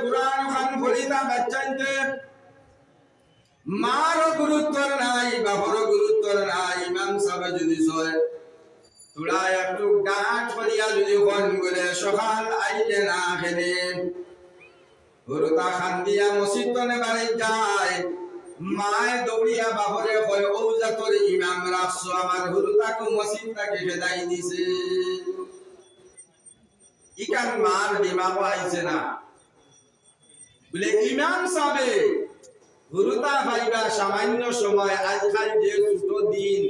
কুরআন খান পড়িতা বাচ্চাইতে মারও গুরুত্ব নাই বাপরও গুরুত্ব নাই ইমাম সাহেব যদি সয় তোরা একটু ডাক করিয়া যদি ফোন করে সকাল আইলে না খেলে হুরুতা খান দিয়া মসজিদ তনে বাড়ি যায় মায় দৌড়িয়া বাপরে কয় ও জাতর ইমাম রাখছো আমার হুরুতাকে মসজিদ তাকে খেদাই দিছে ইকান মার দিমাগ আইছে না বলে ইমাম সাহেব হুরুতা ভাইবা সামান্য সময় আজকাল যে ছোট দিন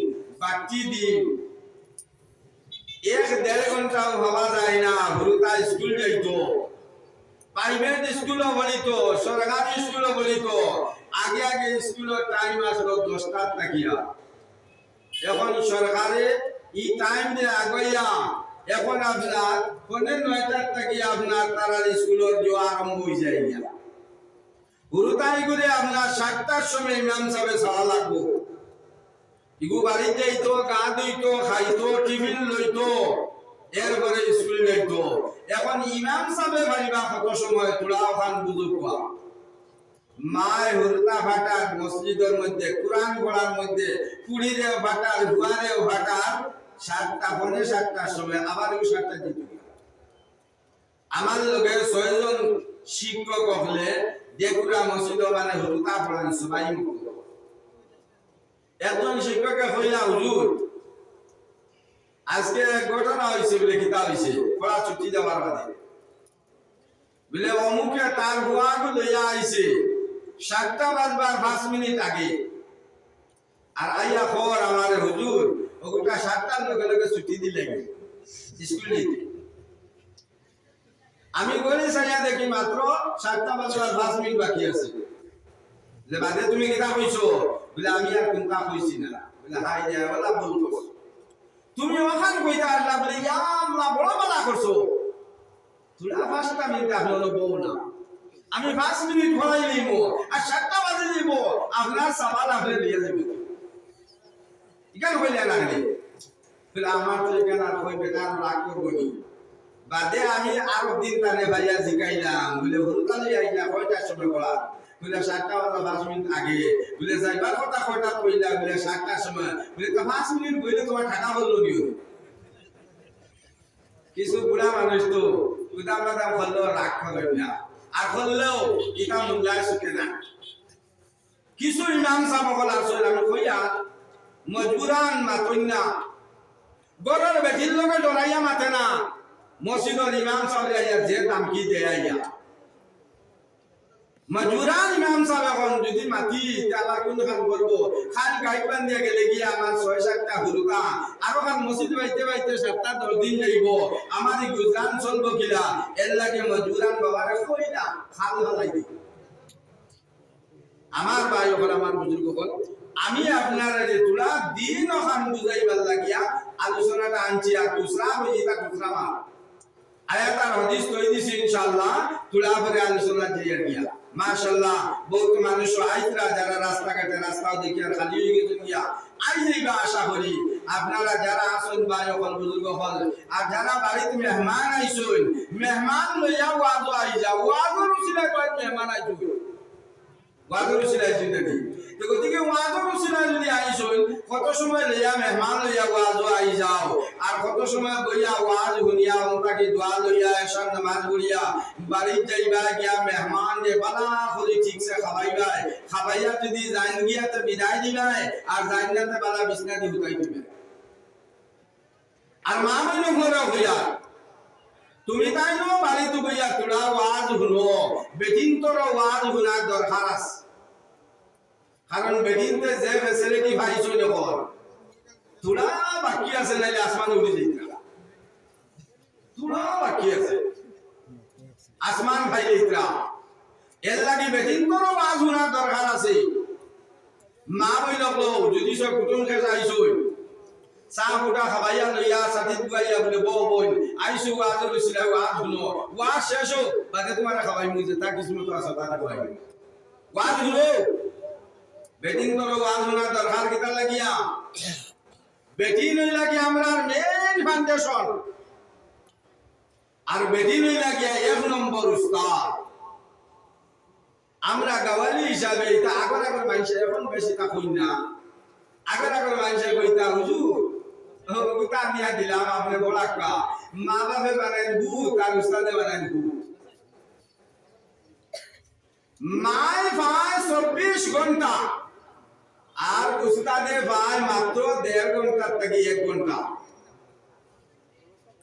বাকি দিন 1-1.5 ঘন্টা ভাবা যায় না হুরুতা স্কুল যাইতো প্রাইভেট স্কুলও বলিতো সরকারি স্কুলও বলিতো আগে আগে স্কুলের টাইম আসলো 10টা টাকিয়া এখন সরকারে এই টাইম দিয়ে আগাইয়া এখন আপনার 9টা টাকিয়া আপনার তারা স্কুলের যে আরম্ভ হয়ে যায় হুরুতাই করে আপনার 7টার সময় ইমাম সাহেব সারা লাগবো ইগু বাড়িতে যাইতো গা ধুইতো খাইতো টিফিন লইতো এরপরে স্কুল যাইতো এখন ইমাম সাহেব বাড়িবা কত সময় তোলা ওখান বুঝুক মায় হুরুতা ফাটার মসজিদের মধ্যে কোরআন পড়ার মধ্যে কুড়িরে ফাটার হুয়ারেও ফাটার 7টার সময় আবার 7টা দিত আমার লগে 6 জন শিক্ষক হলে দেখুরা মসজিদ মানে হুরুতা পড়ান সবাই একজন শিক্ষককে কইলা হুজুর আজকে ঘটনা হইছে বলে কিতা হইছে পড়া ছুটি যাবার বাদে বলে অমুকে তার হুয়াগু লইয়া আইছে 7টা বাজবার 5 মিনিট আগে আর আইয়া খবর আমারে হুজুর ওগুলা 7টার লগে লগে ছুটি দিলে স্কুল নিতে আমি বলি সাইয়া দেখি মাত্র 7টা বাজবার 5 মিনিট বাকি আছে যে বাদে তুমি কিতা কইছো বলে আমি আর কোনটা কইছি না বলে হাই দে বলা বলতো তুমি ওখান কইতা আল্লাহ বলে ইয়া আল্লাহ বড় বালা করছো তোরা 5টা মিনিট হলো বউ না আমি 5 মিনিট ভরাই লইব আর 7টা বাজে দিব আপনার সাবাল আপনি দিয়ে দিবেন ইকান কইলা লাগলি বলে আমার তো এখানে আর কই বেকার রাগ করব নি বাদে আমি আর দিন তানে ভাইয়া জিগাইলাম বলে হুরুতালি আইলা কয়টার সময় বলা বলে 7টা বাজে 5 মিনিট আগে বলে যাইবার কথা কয়টা কইলা বলে 7টার সময় বলে তো 5 মিনিট কইলে তোমার টাকা হলো নিও কিছু বুড়া মানুষ তো উদাম দাম করলো রাগ করে না আর করলেও এটা মূল্যায় সুখে না কিছু ইমাম সাহেব হল আসলে আমি কইয়া মজবুরান মাতন্না গরর বেটির লগে ডরাইয়া মাতে না মসজিদের ইমাম সাহেব আইয়া যে দাম কি দেয় আইয়া মজবুরান ইমাম সাহেব এখন যদি মাতি তালা কোন খান করবো খান গাইবান দিয়ে গেলে গিয়ে আমার 6-7টা হুরুতা আরো খান মসজিদ বাইতে বাইতে 7টা 10 দিন যাইব আমার গুজরান চলবো কিলা এর লাগে মজবুরান বাবারে কইলা খাল হালাই দি আমার ভাই ওখান আমার বুজুর্গ হল আমি আপনার তোরা দিন ওখান বুঝাইবার লাগিয়া আলোচনাটা আনছি আর দুসরা হইতা দুসরা মা আয়াত আর হাদিস কই দিছি ইনশাআল্লাহ তোরা পরে আলোচনা দিয়ে গিয়া মাশাআল্লাহ বহুত মানুষ আইতরা যারা রাস্তাঘাটে রাস্তাও দেখিয়া খালি হয়ে গেছে গিয়া আই যাইবা আশা করি আপনারা যারা আসুন ভাই হল বুজুর্গ হল আর যারা বাড়িতে মেহমান আইছুন মেহমান লইয়া ওয়াজ আই যাও ওয়াজের উসিলা কই মেহমান আইছুন ওয়াজের উসিলা আইছুন দেখি তো গতিকে ওয়াজের উসিলা যদি আইছুন কত সময় লইয়া মেহমান লইয়া ওয়াজ আই যাও আর কত সময় বইয়া ওয়াজ শুনিয়া ওটাকে দোয়া লইয়া এশার নামাজ পড়িয়া বাড়ি যাইবা গিয়া মেহমান যে বালা করে ঠিকসে খাওয়াইবা খাওয়াইয়া যদি জান গিয়া তো বিদায় দিবা আর জান্নাতে বালা বিছনা দি হুকাই দিবে আর মা মানে ঘরে হইয়া তুমি তাই নো বাড়ি তো বইয়া তোরা ওয়াজ শুনো বেদিন তোর ওয়াজ শোনার দরকার আছে কারণ বেদিনতে যে ফ্যাসিলিটি পাইছো যখন তোরা বাকি আছে নাইলে আসমানে উঠে যাইতা তোরা বাকি আছে আসমান ভাই যাইতা এর লাগি বেদিন তোর ওয়াজ শোনার দরকার আছে মা বই লাগলো যদি সব কুটুম খেয়ে আইছো চাহ গোটা খাবাইয়া লইয়া সাথে দুয়াইয়া বলে বউ বই আইসু ওয়াজ রইছিল ওয়াজ শুনো ওয়াজ শেষ হোক বাদে তোমার খাবাই মুজে তা কিছু মতো আছে তা খাবাই ওয়াজ শুনো বেদিন তোর ওয়াজ শোনার দরকার কিতা লাগিয়া বেদিন হই লাগি আমরার মেইন ফাউন্ডেশন আর বেদিন হই লাগিয়া 1 নম্বর উস্তাদ আমরা গাওয়ালি হিসাবে এটা আগর আগর মানুষের এখন বেশি তা কই না আগর আগর মানুষের কইতা হুজুর গুতা দিয়া দিলাম আপনি বলাক্কা মা বাপে বানাই ভূত আর উস্তাদে বানাই ভূত মাই ভাই 24 ঘন্টা আর উস্তাদে ভাই মাত্র 1.5 ঘন্টা থেকে 1 ঘন্টা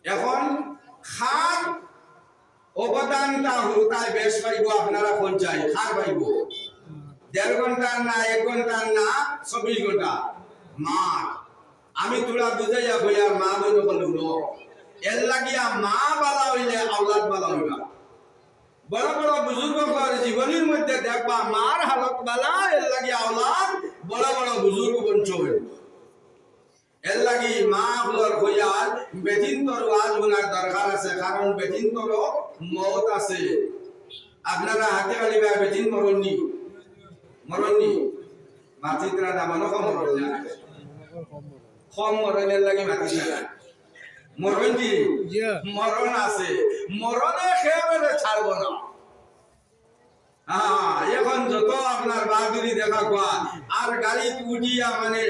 এখন খাট অবদানটা হুরুতায় বেশ পাইব আপনারা কোন চাই খার পাইব 1.5 ঘন্টা না 1 ঘন্টা না 24 ঘন্টা মা আমি তোরা বুঝাইয়া কইয়া মা বইন বললো এর লাগিয়া মা বালা হইলে আওলাদ বালা হইবা বড় বড় বুজুর্গর জীবনের মধ্যে দেখবা মার হালত বালা এর লাগিয়া আওলাদ বড় বড় বুজুর্গ বঞ্চ হইল এর লাগি মা হলর কইয়ার বেদিনতর ওয়াজ গুনার দরকার আছে কারণ বেদিনতর মওত আছে আপনারা হাতে গালিবা বেদিন মরণনি মাতিত্রা না মনো কম মরণ না কম মরণের লাগি মাতিত্রা মরণ কি মরণ আছে মরণে খেয়ে ছাড়ব না এখন যত আপনার বাহাদুরি দেখা কোয়া আর গাড়ি উঠিয়া মানে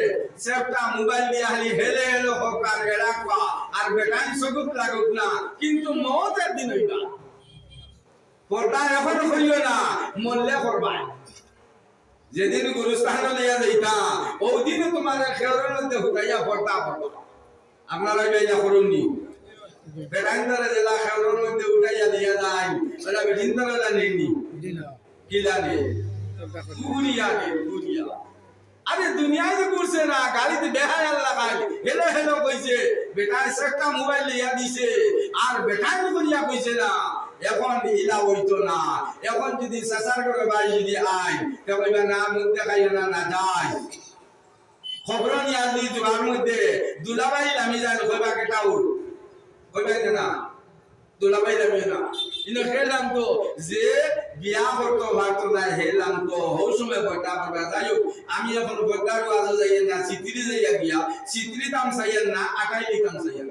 সেফটা মোবাইল দিয়ে হালি হেলে হেলো হোক আর গেড়া কোয়া আর বেটাই সগুপ লাগুক না কিন্তু মতের দিন হইবা পর্দা এখন করিও না মরলে করবাই যেদিন গুরুস্থান লইয়া যাইতা ওই দিন তোমার খেয়ালের মধ্যে হুকাইয়া পর্দা করবা আপনারা বেজা করুননি বেটাইন্দারে জেলা খেয়ালের মধ্যে উঠাইয়া দিয়া যায় ওরা বেটিন্দারা নেইনি কিলানে গুরিয়া আরে দুনিয়ায় যে করছে না গাড়িতে বেহায়াল লাগাই হেলো হেলো কইছে বেটা একটা মোবাইল লিয়া দিছে আর বেটাই করিয়া কইছে না এখন ইলা হইতো না এখন যদি সাসার করে ভাই যদি আই তে কইবা না মুখ দেখাইও না না যায় খবর নিয়া দি জোগার মধ্যে দুলাভাই আমি জানি কইবা কেটাও কইবা না দুলাভাই যাবে না ইনো খেলাম তো যে বিয়া করতে পারতো না হেলাম তো হৌ সময় বইটা করবা যাইও আমি এখন বইটার ওয়াজ যাইয়েন না চিত্রি যাইয়া গিয়া চিত্রি দাম চাইয়েন না আকাই লিখাম চাইয়েন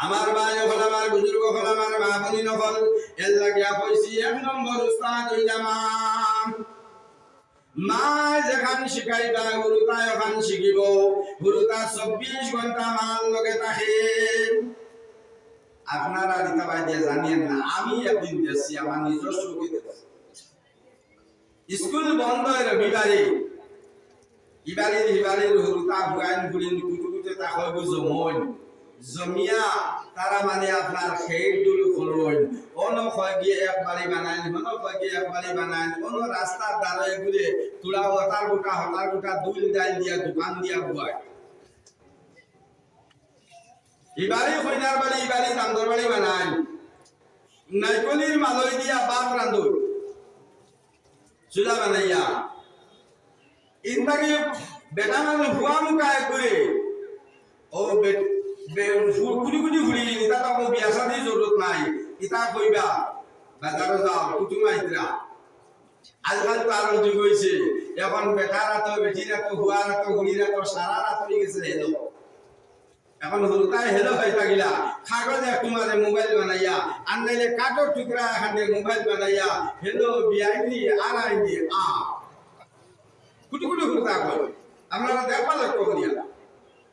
আমার ভাই হল আমার বুজুর্গ হল আমার মা বনি নকল এর লাগিয়া কইছি 1 নম্বর উস্তাদ হইলাম মা যেখান শিখাইবা গুরুতা এখান শিখিব গুরুতা 24 ঘন্টা মাল লগে থাকে আপনারা দিতে ভাই দিয়ে জানেন না আমি একদিন দেখছি আমার নিজস্ব স্কুল বন্ধ রবিবারে ইবারের হুরুতা হুয়াইন গুলিন কুটুকুটে তা হইব জমিয়া তারা মানে আপনার খেল দুল খোলন অন হয় গিয়ে এক বাড়ি বানাইন মন হয় গিয়ে এক বাড়ি বানাইন অন রাস্তার দ্বারে ঘুরে তুলা হতার গোটা দুল ডাল দিয়া দোকান দিয়া বুয়ায় ইবারে কইনার বাড়ি ইবারে দামদর বাড়ি বানাই নাইকলির মালই দিয়া বাপ রান্ধুর চুলা বানাইয়া ইনতাকে বেটা মানে ভুয়া মুখায় করে ও কুটি ঘুরি ইতা তো বিয়া শাদি জরুরত নাই ইতা কইবা বাজারে যাও কুটুমা ইতরা আজকাল তো আরো যুগ হইছে এখন বেটারা তো বেটিরা তো হুয়ারা তো হুড়িরা তো সারা রাত হয়ে গেছে হেলো এখন হুরুতাই হেলো হয়ে থাকিলা কাগজে তোমারে মোবাইল বানাইয়া আনলে কাঠর টুকরা হাতে মোবাইল বানাইয়া হেলো বিআইনি আরাইনি কুটি হুরুতা কই আপনারা দেখবা লক্ষ্য করিয়া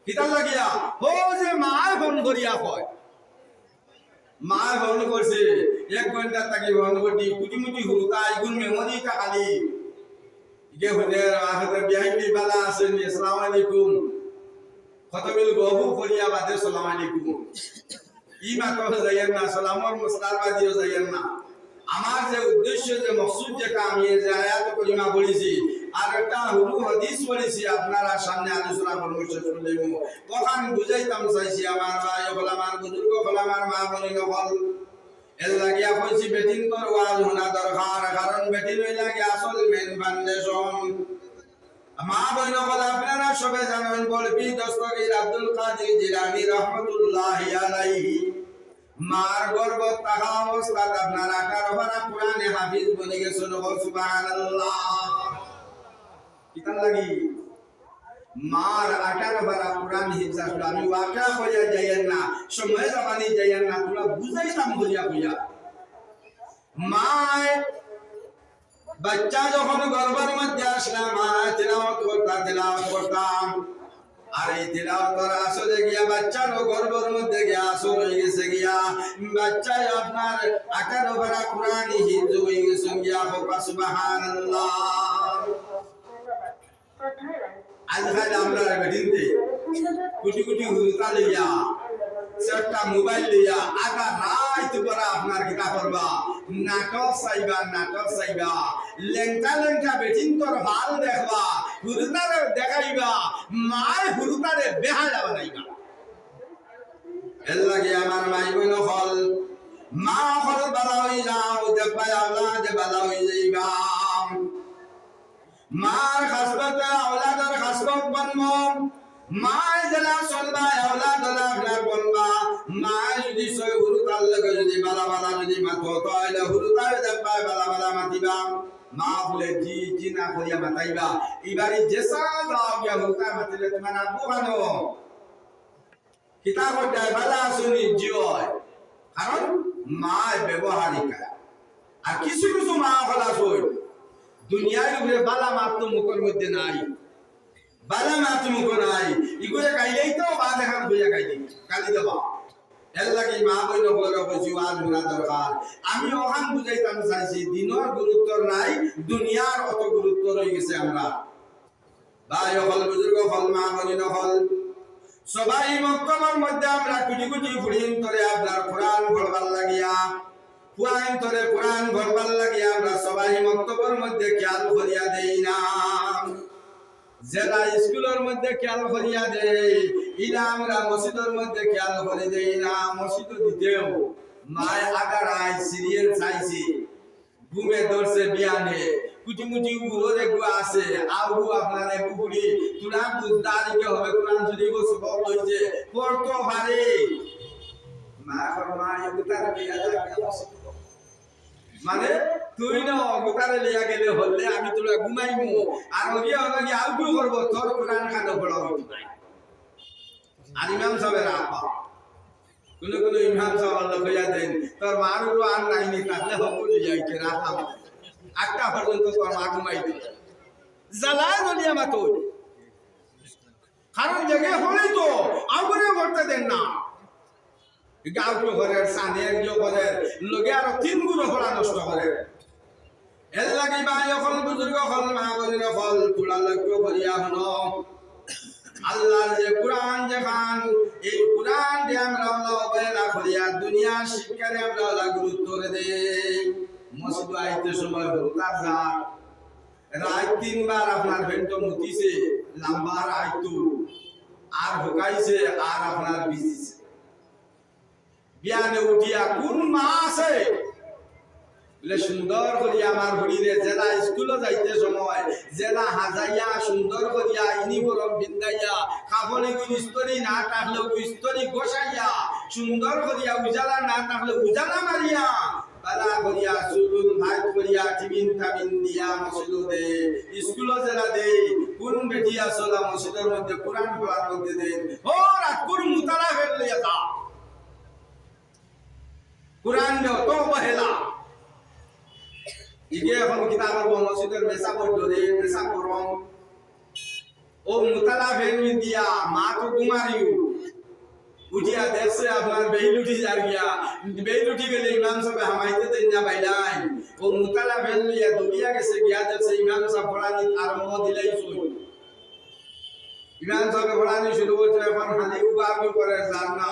কিতা লাগিয়া ও যে মায় ফোন করিয়া কয় মায় ফোন করছে 1 ঘন্টা থাকি ফোন করি কুটি হুরুতা ইগুন মেমোরিটা খালি ইগে হলে আহতে বিআইনি বালা আছেন আসসালামু আলাইকুম খতমিল গহু করিয়া বাদে সালাম আলাইকুম ই মাত্র যাইয়েন না সালামর মুস্তারবা দিও যাইয়েন না আমার যে উদ্দেশ্য যে মকসুদ যেটা আমি যে আয়াত করিমা পড়েছি আর একটা হুরু হাদিস পড়েছি আপনারা সামনে আলোচনা পরামর্শ শুনলেন তখন বুঝাইতাম চাইছি আমার ভাই হল আমার বুজুর্গ হল আমার মা বনি নকল এর লাগিয়া কইছি বেটিন তোর ওয়াজ হোনা দরকার কারণ বেটিন হই লাগে আসল মেন ফাউন্ডেশন মা বনি নকল আপনারা সবে জানেন বলবি দস্তগীর আব্দুল কাদের জিলানী রাহমাতুল্লাহি আলাইহি মার গর্ব তাহা অবস্থাত আপনারা কারবারা কোরআনে হাফিজ বনে গেছেন সুবহানাল্লাহ কিতাব লাগি মার 18 বারা কোরআন হিফজ আমি ওয়াকা হইয়া যাইয়েন না সময় জামানি যাইয়েন না তোমরা বুঝাইতাম বলিয়া কইয়া মায় বাচ্চা যখন গর্ভের মধ্যে আসলাম তিলাওয়াত করতাম আর এই তিলাওয়াতের আসলে গিয়া বাচ্চার গর্ভের মধ্যে গিয়া আসর হয়ে গেছে গিয়া বাচ্চায় আপনার 18 পারা কোরআন হিফজ হয়ে গেছে গিয়া সুবহানাল্লাহ। আজকাল আমরা বেদিনতে কোটি কোটি হুজুরা লইয়া একটা মোবাইল লইয়া আগা রাত পরে আপনার কিতা করবা নাটক চাইবা লেংটা বেটিন তোর ভাল দেখবা হুজুরারে দেখাইবা মায় হুজুরারে বেহায়া বানাইবা। এর লাগে আমার মাই বোন হল মা হল বালা হই যাও দেখবা আওলাদ বালা হই যাইবা। মার খাসবতে আওলাদের খাসবত বনবো মায় যারা চলবা আওলাদরা আপনার বনবা মায় যদি সই হুরুতার লগে যদি বালা যদি মাথো তাহলে হুরুতার দেখবা বালা মাতিবা মা বলে জি না করিয়া মাতাইবা এবারে যেসা যাও গিয়া হুরুতার মাতিলে তোমার আব্বু বানো কিতাব দেয় বালা শুনি জিয় কারণ মায় ব্যবহারিকা আর কিছু মা হলা সই দুনিয়ার উপরে বালা মাত্র মুখের মধ্যে নাই বালা মাত্র মুখ নাই ইগুলো গাইলেই তো বা দেখান হইয়া গাইলে গালি দেবা এর লাগে মা বইন বলে বসি আজ মোরা দরকার। আমি ওখান বুঝাইতাম চাইছি দিনের গুরুত্ব নাই দুনিয়ার অত গুরুত্ব রয়ে গেছে আমরা ভাই হল বুজুর্গ হল মা বইন হল সবাই মক্তবের মধ্যে আমরা কুটি ফুড়িন তরে আপনার কোরআন পড়বার লাগিয়া কোরআন পড়বার লাগিয়া আমরা সবাই মক্তবের মধ্যে খেয়াল করিয়া দেই না যেটা স্কুলের মধ্যে খেয়াল করিয়া দেই ইরা আমরা মসজিদের মধ্যে খেয়াল করে দেই না। মসজিদ দিতেও মায় আগারায় সিরিয়াল চাইছি ঘুমে ধরছে বিয়ানে কুটি গুড়োর একটু আছে আউ আপনার পুকুরি তুলা বুঝদারিকে হবে কোরআন শরীফ সবক হইছে পড়তো পারে মা এগুতারে লিয়া মানে তুই না অগতারে লিয়া গেলে হলে আমি তোরা ঘুমাইমু আর ওগিয়া আউটু করব তোর কোরআন খানো পড়া হইতো নাই। আর ইমাম সাহেবের আপা কোন ইমাম সাহেব আল্লাহ কইয়া দেন তোর মার উপর আর নাইনি তাহলে হবো যাইতে রাখা 8টা পর্যন্ত তোর মা ঘুমাই দিল জ্বালায় বলিয়া মাতো কারণ জায়গা হলেই তো আগুনে করতে দেন না গাউটো ঘরের সানের গিয়ে ঘরের লগে আরো 3 গুণ হলা নষ্ট করে এর লাগে ভাই এখন বুজুর্গ হল মা বলির হল তোলা লক্ষ্য করিয়া হলো আল্লাহর যে কোরআন যে খান এই কোরআন দিয়ে আমরা অবহেলা করিয়া দুনিয়া শিক্ষারে আমরা গুরুত্ব দেই। মসজিদ আইতে সময় হুরুতার যান রাত 3 বার আপনার ভেন্ট মুতিছে লম্বার আইতু আর হুকাইছে আর আপনার বিজিছে বিয়ানে উঠিয়া কোন মা আছে বলে সুন্দর করিয়া আমার হরিরে জেলা স্কুলে যাইতে সময় জেলা হাজাইয়া সুন্দর করিয়া ইউনিফর্ম বিন্দাইয়া কাপড়ে ইস্তরি না থাকলে ইস্তরি গোসাইয়া সুন্দর করিয়া উজালা না থাকলে উজালা মারিয়া বালা করিয়া চুলুন ভাত করিয়া টিফিন টাবিন দিয়া মসজিদে দে স্কুলে জেলা দে কোন বেটিয়া চলা মসজিদের মধ্যে কোরআন পড়ার মধ্যে দে ও রাত কোন মুতালা ফেললে যা কোরআন তো বহেলা ইগে এখন কিতাবের মসজিদের মেসা পড়ে মেসা করম ও মুতালা ফেলমি দিয়া মা তো কুমারিও উঠিয়া দেখছে আপনার বেইলুটি যার গিয়া বেইলুটি গেলে ইমাম সাহেব হামাইতে দেন না বাইলাই ও মুতালা ফেলমিয়া দুনিয়া গেছে গিয়া দেখছে ইমাম সাহেব পড়ানি আরম্ভ দিলাই শুই ইমাম সাহেব পড়ানি শুরু করছে এখন হানি উবাবি করে জান না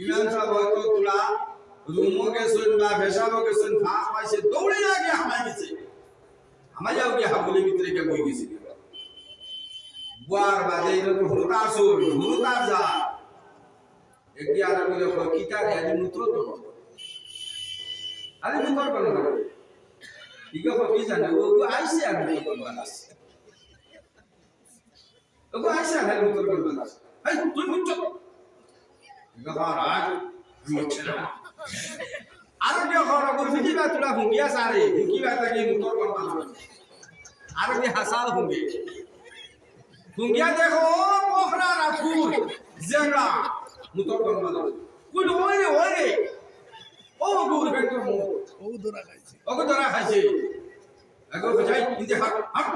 ইমাম সাহেব হয়তো তুলা রুমো গেছেন বা ভেসাবো গেছেন ফাঁস পাইছে দৌড়ে গিয়ে হামাই গেছে হামাইয়াও গিয়ে হাবুলের ভিতরে গিয়ে বই গেছে বুয়ার বাজে এরকম হুরুতার সুর হুরুতার যা একটি আরে বলে কিতার আদি মূত্র তো আরে মূত্র কেন করে ইগো কি জানে ও আইছে আর মূত্র বানাস ও আইছে আর মূত্র বানাস এই তুই মূত্র ইগো আর আরো কি খবর গুরফিজি বা তুলা হুঙ্গিয়া সারে কি বাতা কি মুতর কোন বানা আরো কি হাসাল হুঙ্গিয়া দেখো পোখরা রাখুর জেরা মুতর কোন বানা কোন ওরে ও গুর বেটো ও দরা খাইছে আগো যাই ইনতে হাট হাট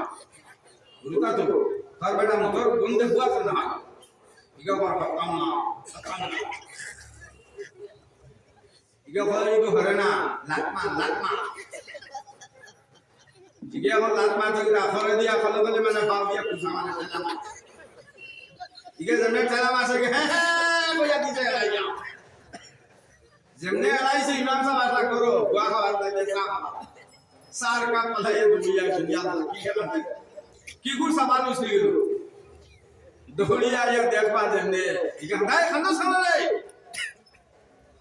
গুরুতা তো তার বেটা মোটর গন্ধে বুয়া করনা হাট ইগা বার কাম না ইগা ভাই ইগো হরে না লাটমা ইগা আমার লাটমা তো আখরে দিয়া ফলে বলে মানে ভাব দিয়া কুসা মানে ইগা জমনে চালা মাসে হ্যাঁ বইয়া দিতে আইয়া যেমনে আইছে ইমাম সাহেব আসলা করো বুয়া খাওয়ার লাগে सार का पला ये दुनिया की करते की गुड़ सवाल उसने गिरो दुनिया ये देखवा देने ठीक है दाई खंडो सुन ले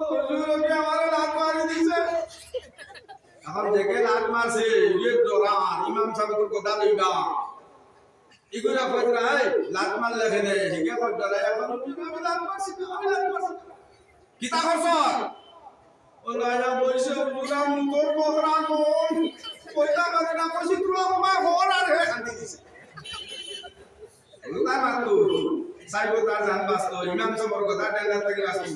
हुजूर के हमारे लात मार दी से हम देखे लात मार से ये दौरान इमाम साहब को गोदा लेगा इगुरा पड़ रहा है लात मार लगे ने ठीक है पर डराया पर लात मार से किताब और Olaya boise ujuga motor bokra kon koita bagna kosi tulo ma hora re khandi dise uta matu sai bota jan basto imam sabor gota danga tagi basto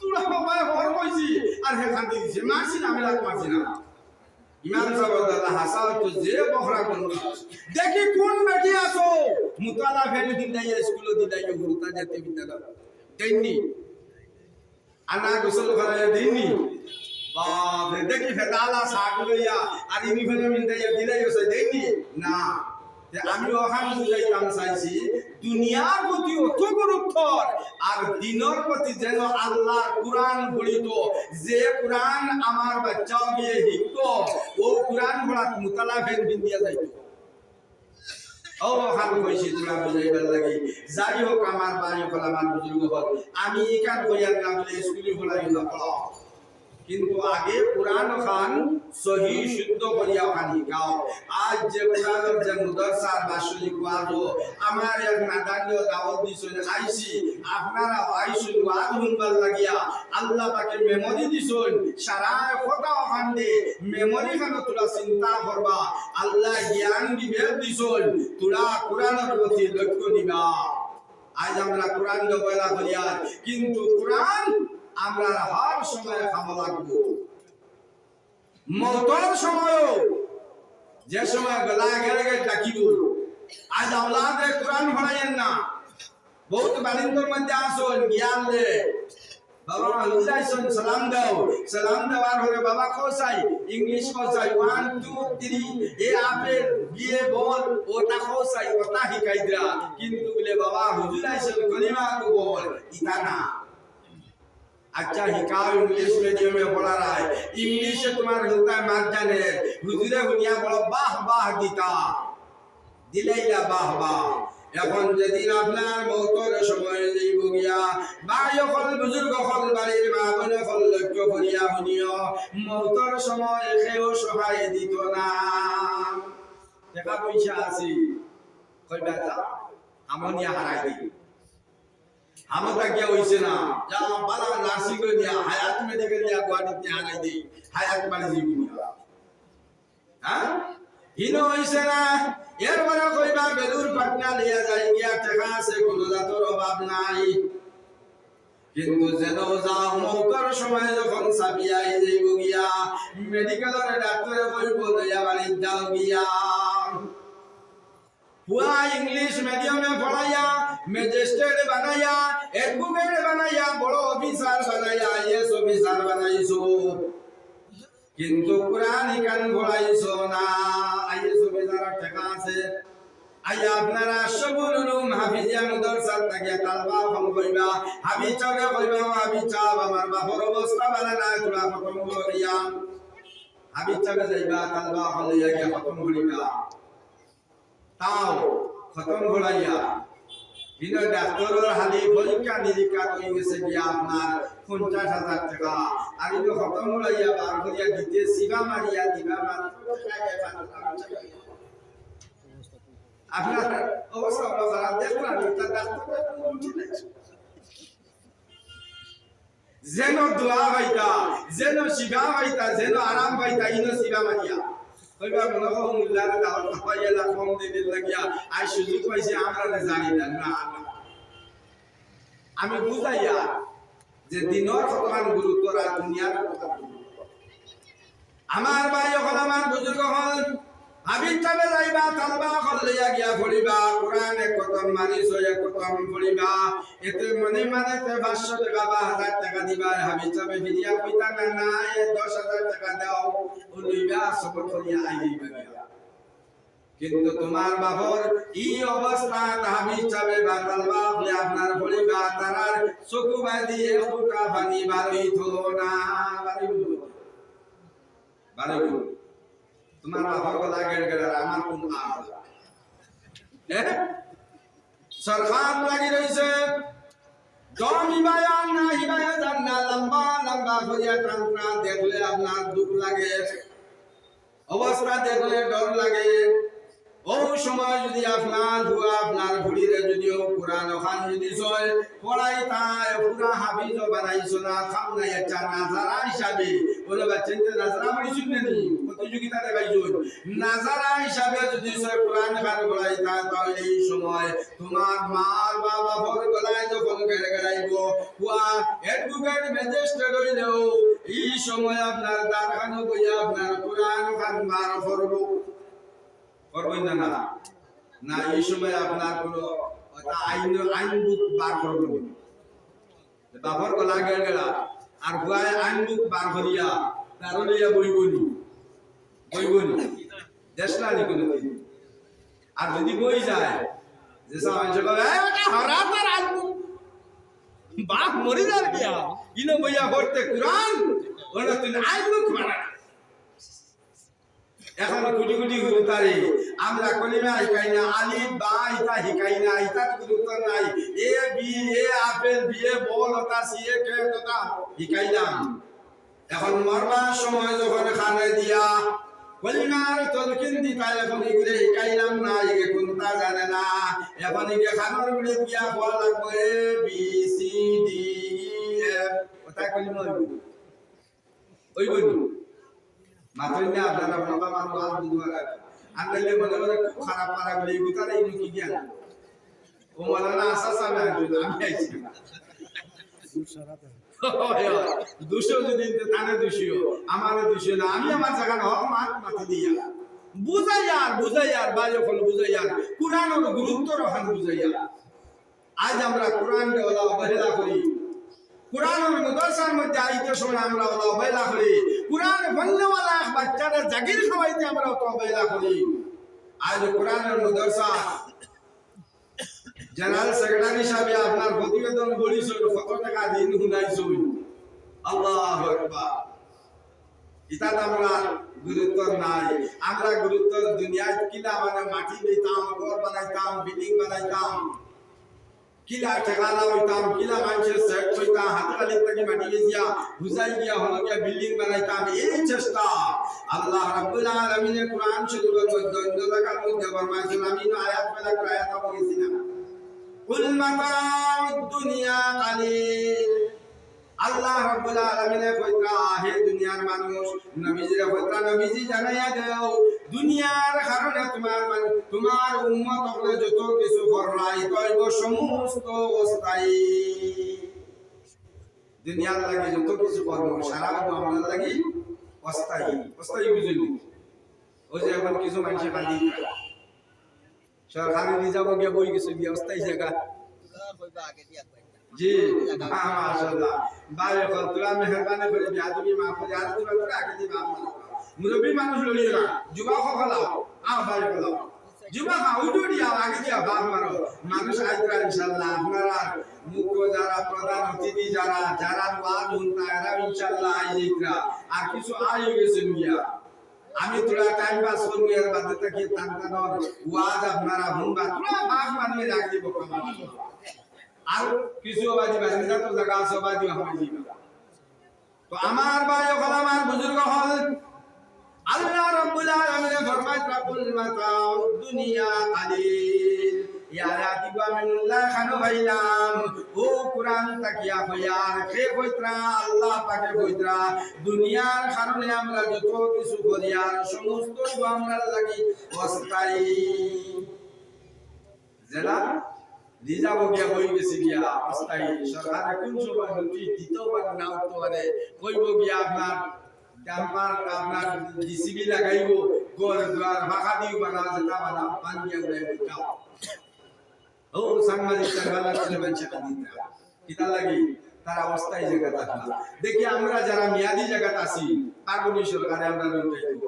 tulo ma hor koisi ar he khandi dise marsi na mela marsi na imam sabor da hasal to je bokra kon dekhi kon beti aso mutala pheli din dai school din dai guruta jate bidala deini আনা গোসল করায় দিইনি বাপ রে দেখি ফেতালা শাক লইয়া আর ইনি ফেলে মিন্দাইয়া দিলাই ওসে দেইনি না যে আমি ওখান বুঝাইতাম চাইছি দুনিয়ার প্রতি অত গুরুত্ব আর দিনের প্রতি যেন আল্লাহর কুরআন পড়িত যে কুরআন আমার বাচ্চা গিয়ে শিখত ও কুরআন পড়াত মুতালা ফেন বিন্দিয়া যাইতো ও খান কইছি তোরা বুঝাইবার লাগি যাই হোক আমার বাড়ি ফলা মান বুজুর্গ হল আমি কান কইয়ার না বলে স্কুলে ফলাই না পড়া কিন্তু আগে কুরআন খান সহি শুদ্ধ করিয়া খানি গাও আজ যে কুরআনের যে মুদরসার বাসলি কোয়াজো আমার এক নাদানীয় দাওয়াত দিছেন আইছি আপনারা আইসুন ওয়াজ শুনবার লাগিয়া আল্লাহ পাকে মেমরি দিছেন সারা কথা খান্ডে মেমরি খান তোরা চিন্তা করবা আল্লাহ জ্ঞান বিবেক দিছেন তোরা কুরআনের প্রতি লক্ষ্য দিবা আজ আমরা কুরআন গবলা করিয়া কিন্তু কুরআন আমরা হর সময় খাওয়া লাগবো মওতর সময় যে সময় গলা গেলে ডাকিব আজ আওলাদে কুরআন পড়ায়েন না বহুত বালিন্দর মধ্যে আসুন জ্ঞান দে বাবা আল্লাহন সালাম দাও সালাম দেওয়ার হলে বাবা খোসাই ইংলিশ খোসাই 1 2 3 এ আপেল গিয়ে বল ওটা খোসাই ওটা শিখাই দিয়া কিন্তু বলে বাবা হুজুর আইছেন কলিমা তো বল ইতা না अच्छा हिकाव इंग्लिश मीडियम में पढ़ा रहा है इंग्लिश से तुम्हारा होता है मार जाने हुजूरे हुनिया बोलो बाह बाह गीता दिलाइला बाह बाह এখন যেদিন আপনার মওতর সময় যাইব গিয়া বাড়ি হল বুজুর্গ হল বাড়ির মা বোন হল লক্ষ্য করিয়া শুনিও মওতর সময় কেউ সহায় দিত না টাকা পয়সা আছে কইবা যা আমনিয়া হারাই দিই हमता क्या होइसे ना जा बाला नार्सिंग को दिया हयात मेडिकल दिया गुवाहाटी में आ गई हयात वाली जीवनिया हां हिनो होइसे ना এর বড় কইবা বেলুর পাটনা লিয়া যাই গিয়া টাকা আছে কোনো জাতর অভাব নাই কিন্তু যেন যাও মওতর সময় যখন সাবিয়াই যাইব গিয়া মেডিকেলের ডাক্তারে কইব দয়া বাড়ি যাও গিয়া हुआ इंग्लिश मीडियम में पढ़ाया मैजिस्ट्रेट बनाया एडवोकेट बनाया बड़ो ऑफिसर बनाया आईएएस ऑफिसर बनाइसो किंतु कुरान कान पढ़ाइसो ना आईएएस ऑफिसर টাকা আছে আইয়া আপনারা সবুল উলুম হাফিজিয়া মাদ্রাসা থেকে তালবা ফম কইবা হাবিজ চাবে কইবা হাবিজ চাব আমার বাপর অবস্থা ভালো না তোরা খতম করিয়া হাবিজ চাবে যাইবা তালবা হলিয়া গিয়া খতম করিবা তাও খতম হলাইয়া বিনা ডাক্তারের হালি পরীক্ষা নিরীক্ষা কই গেছে গিয়া আপনার 50,000 টাকা আর ইনো খতম হলাইয়া বার করিয়া দিতে সিবা মারিয়া দিবা মাত্র আপনার অবস্থা যারা দেখলাম তা ডাক্তার যেন দোয়া হইতা যেন সিবা হইতা যেন আরাম হইতা ইনো সিবা মারিয়া কইবা মনে কও মুল্লার দাওয়াত খাওয়াইলা কম দিতে লাগিয়া আই সুযোগ পাইছে আমরা জানি না না আমি বুঝাইয়া যে দিনের কতখান গুরুত্ব আর দুনিয়ার কতখান আমার ভাই হল আমার বুজুর্গ হল হাবিব যাবে যাইবা তালবা হলিয়া গিয়া পড়িবা কোরআন এক খতম মানিস এক খতম পড়িবা এতে মনে মানে 500 টাকা বা 1000 টাকা দিবা হাবিব যাবে ফিরিয়া কইতা না না 10,000 টাকা দাও লইবা সব করিয়া আইবা গিয়া কিন্তু তোমার বাপর এই অবস্থা হাবিব যাবে বা তালবা হলে আপনার পড়িবা তারার চকু বাদি ফুটা পানি বাড়িতো না বাড়িতো তোমার বাবার গলা গেড় গেড় আমার কোন সরকার লাগি রইছে দম হিবায়ান না হিবায়া জান না লম্বা লম্বা করিয়া টানটা দেখলে আপনার দুঃখ লাগে অবস্থা দেখলে ডর লাগে ও সময় যদি আপনার বুয়া আপনার বুড়িরে যদিও কোরআন ওখান যদি চয় পড়াই তাই পুরা হাফিজ বানাইছো না খাম নাই একটা নাজারা হিসাবে বলে বাচ্চা নাজারা পড়িছুন নানি প্রতিযোগিতা দেখাইছুন নাজারা হিসাবে যদি সয় কোরআন খান পড়াই তাহলে এই সময় তোমার মার বাবা বড় গলায় যখন গেড়ে গেড়াইব বুয়া অ্যাডভোকেট ম্যাজিস্ট্রেট হইলেও এই সময় আপনার দারখানো বইয়া আপনার কোরআন খান বার করব করবেন না না এই সময় আপনার কোনো আইন বুক বার করবেন বাবার গলা গেল গেলা আর ভুয়ায় আইন বুক বার করিয়া তার লইয়া বইবনি দেশলানি কোনো আর যদি বই যায় যে সামান্য কবে হরাতার আইন বুক বাপ মরি যার গিয়া ইনো বইয়া পড়তে কোরআন ওরা তুই আইন বুক বানা এখন কুটি কুটি গুরুতারে আমরা কলিমা শিকাই না আলিফ বা ইতা শিকাই না ইতা গুরুত্ব নাই A B A apple B A বল ওটা সি এ কে ওটা শিকাইলাম এখন মরবার সময় যখন খানে দিয়া কলিমার তলকিন দিতা এখন এগুলো শিকাইলাম না এগে কোনটা জানে না এখন এগে খানোর গুলি দিয়া বল লাগবে A B C D F ওটা কলিমা ওই বলি মাত্রই আপনারা বাবা মানুষ আজ বুঝবার আনলে মনে মনে খুব খারাপ পারা বলে গুতারে ইনি কি জ্ঞান ও মালানা আসাস আমি আইছি দুশো যদি তানে দুশিও আমার দুশিও না আমি আমার জায়গা হক মাথা দিয়া বুঝাইয়ার বাজে ফল বুঝাইয়ার কোরআনের গুরুত্ব রখান বুঝাইয়ার আজ আমরা কোরআনকে ওলা অবহেলা করি কোরআনের মাদ্রাসার মধ্যে আইতে সময় আমরা ওলা অবহেলা করি কোরআন বন্ধওয়ালা বাচ্চারা জাগির খাওয়াইতে আমরা অবহেলা করি আজ কোরআনের মাদ্রাসা জেনারেল সেক্রেটারি হিসাবে আপনার প্রতিবেদন বলিছেন কত টাকা দিন শুনাইছেন আল্লাহু আকবার এটা আমরা গুরুত্ব নাই আমরা গুরুত্ব দুনিয়ায় কিলা মানে মাটি দিতাম ঘর বানাইতাম বিল্ডিং বানাইতাম কিলা ঠেকানা হইতাম কিলা মানুষের সেট হইতাম হাততালি থেকে মাটি বেজিয়া বুঝাই গিয়া হলো গিয়া বিল্ডিং বানাইতাম এই চেষ্টা আল্লাহ রাব্বুল আলামিনের কোরআন শরীফের মধ্যে অন্য জায়গার মধ্যে ফরমাইছেন আমি আয়াত পেলা আয়াত বলেছি না কুল মাতাউদ দুনিয়া কালিল আল্লাহ রাব্বুল আলামিনের কইতা হে দুনিয়ার মানুষ নবীজির কইতা নবীজি জানাইয়া দাও দুনিয়ার কারণে তোমার উম্মত হলে যত কিছু করলাই তৈব সমস্ত অস্থায়ী দুনিয়ার লাগি যত কিছু করব সারা আমার লাগি অস্থায়ী বুঝলি ওই যে এখন কিছু মানুষ খালি সরকারি নিজাম গিয়া বই কিছু গিয়া অস্থায়ী জায়গা জি মাশাআল্লাহ বারে তোরা মেহরবানি করে বিয়াদবি মাফ করে আর তোরা আগে দিবা মুরব্বি মানুষ লইরা যুবা খলাও বারে খলাও যুবা উঠো দিয়া আগে দিয়া বাপ মারো মানুষ আইতরা ইনশাআল্লাহ আপনারা মুখ্য যারা প্রধান অতিথি যারা ওয়াজ শুনতা এরা ইনশাআল্লাহ আইতরা আর কিছু আই গেছেন গিয়া আমি তোরা টাইম পাস করব এর বাদে থেকে তানতানোর ওয়াজ আপনারা শুনবা তোরা বাপ মানে আগে দিব আর কিছু বাজি বাজিদা তো জায়গা আছে বাজি হামাজি তো আমার ভাই হল আমার বুজুর্গ হল আল্লাহ রাব্বুল আলামিন ফরমায় রাব্বুল মাতাউদ দুনিয়া কালিল ইয়া আয়াতি গামিনুল্লাহ খানো ভাইলাম ও কুরআন তাকিয়া হইয়ার কে কইতরা আল্লাহ পাকে কইতরা দুনিয়ার কারণে আমরা যত কিছু করি আর সমস্ত আমরা লাগি অস্থায়ী জেলা রিজার্ভ গিয়া হই গেছে গিয়া অস্থায়ী সরকার কোন সময় নোটিশ দিতেও পারে নাও তো পারে কইব গিয়া আপনার ডাম্পার আপনার জিসিবি লাগাইব ঘর দুয়ার ফাঁকা দিও বানা যেটা বানা পানি উড়াই যাও ও সাংবাদিক সাংবাদিক ছেলে মানুষ কাঁদিতা কিতা লাগি তার অবস্থায় জায়গা থাকলা দেখি আমরা যারা মেয়াদি জায়গাতে আছি কার্বনী সরকারে আমরা উঠাইব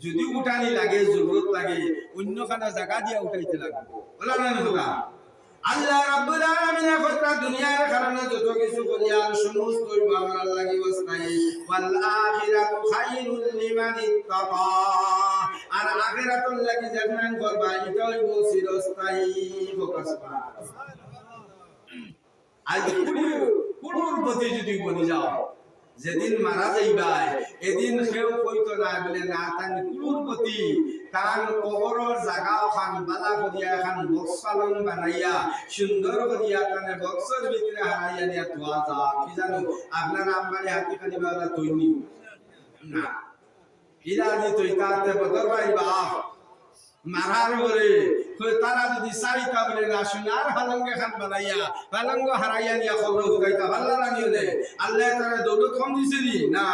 যদি উঠানি লাগে জরুরত লাগে অন্য খানা জায়গা দিয়া উঠাইতে লাগবে বলা না কথা আল্লাহ রাব্বুল আলামিন ফতরা দুনিয়ার কারণে যত কিছু করিয়া সমস্ত আল্লাহর লাগি ওয়াস্তাই ওয়াল আখিরাতু খায়রুল লিমান ইত্তাকা আর আখিরাতুল লাগি জান্নাত করবা এটা হইব চিরস্থায়ী ফোকাস আজ কুড়ুর প্রতি যদি বনি যাও যেদিন মারা যাইবাই এদিন কেউ কইতো না বলে না তান কুড়ুর প্রতি তান কবরের জায়গা খান বালা করিয়া খান বক্সালন বানাইয়া সুন্দর করিয়া তানে বক্সের ভিতরে হারাইয়া নিয়া তোয়া যা কি জানো আপনারা আমবারে হাতি খালি বালা তৈনি না ইলা দি তৈতাতে বদর ভাই বাপ মারার পরে তারা যদি চাইতা বলে না সোনার হালঙ্গে খান বানাইয়া হালঙ্গ হারাইয়া নিয়া খবর হুকাইতা ভাল্লা লাগি হলে আল্লাহ তারা দৌলত কম দিছে নি না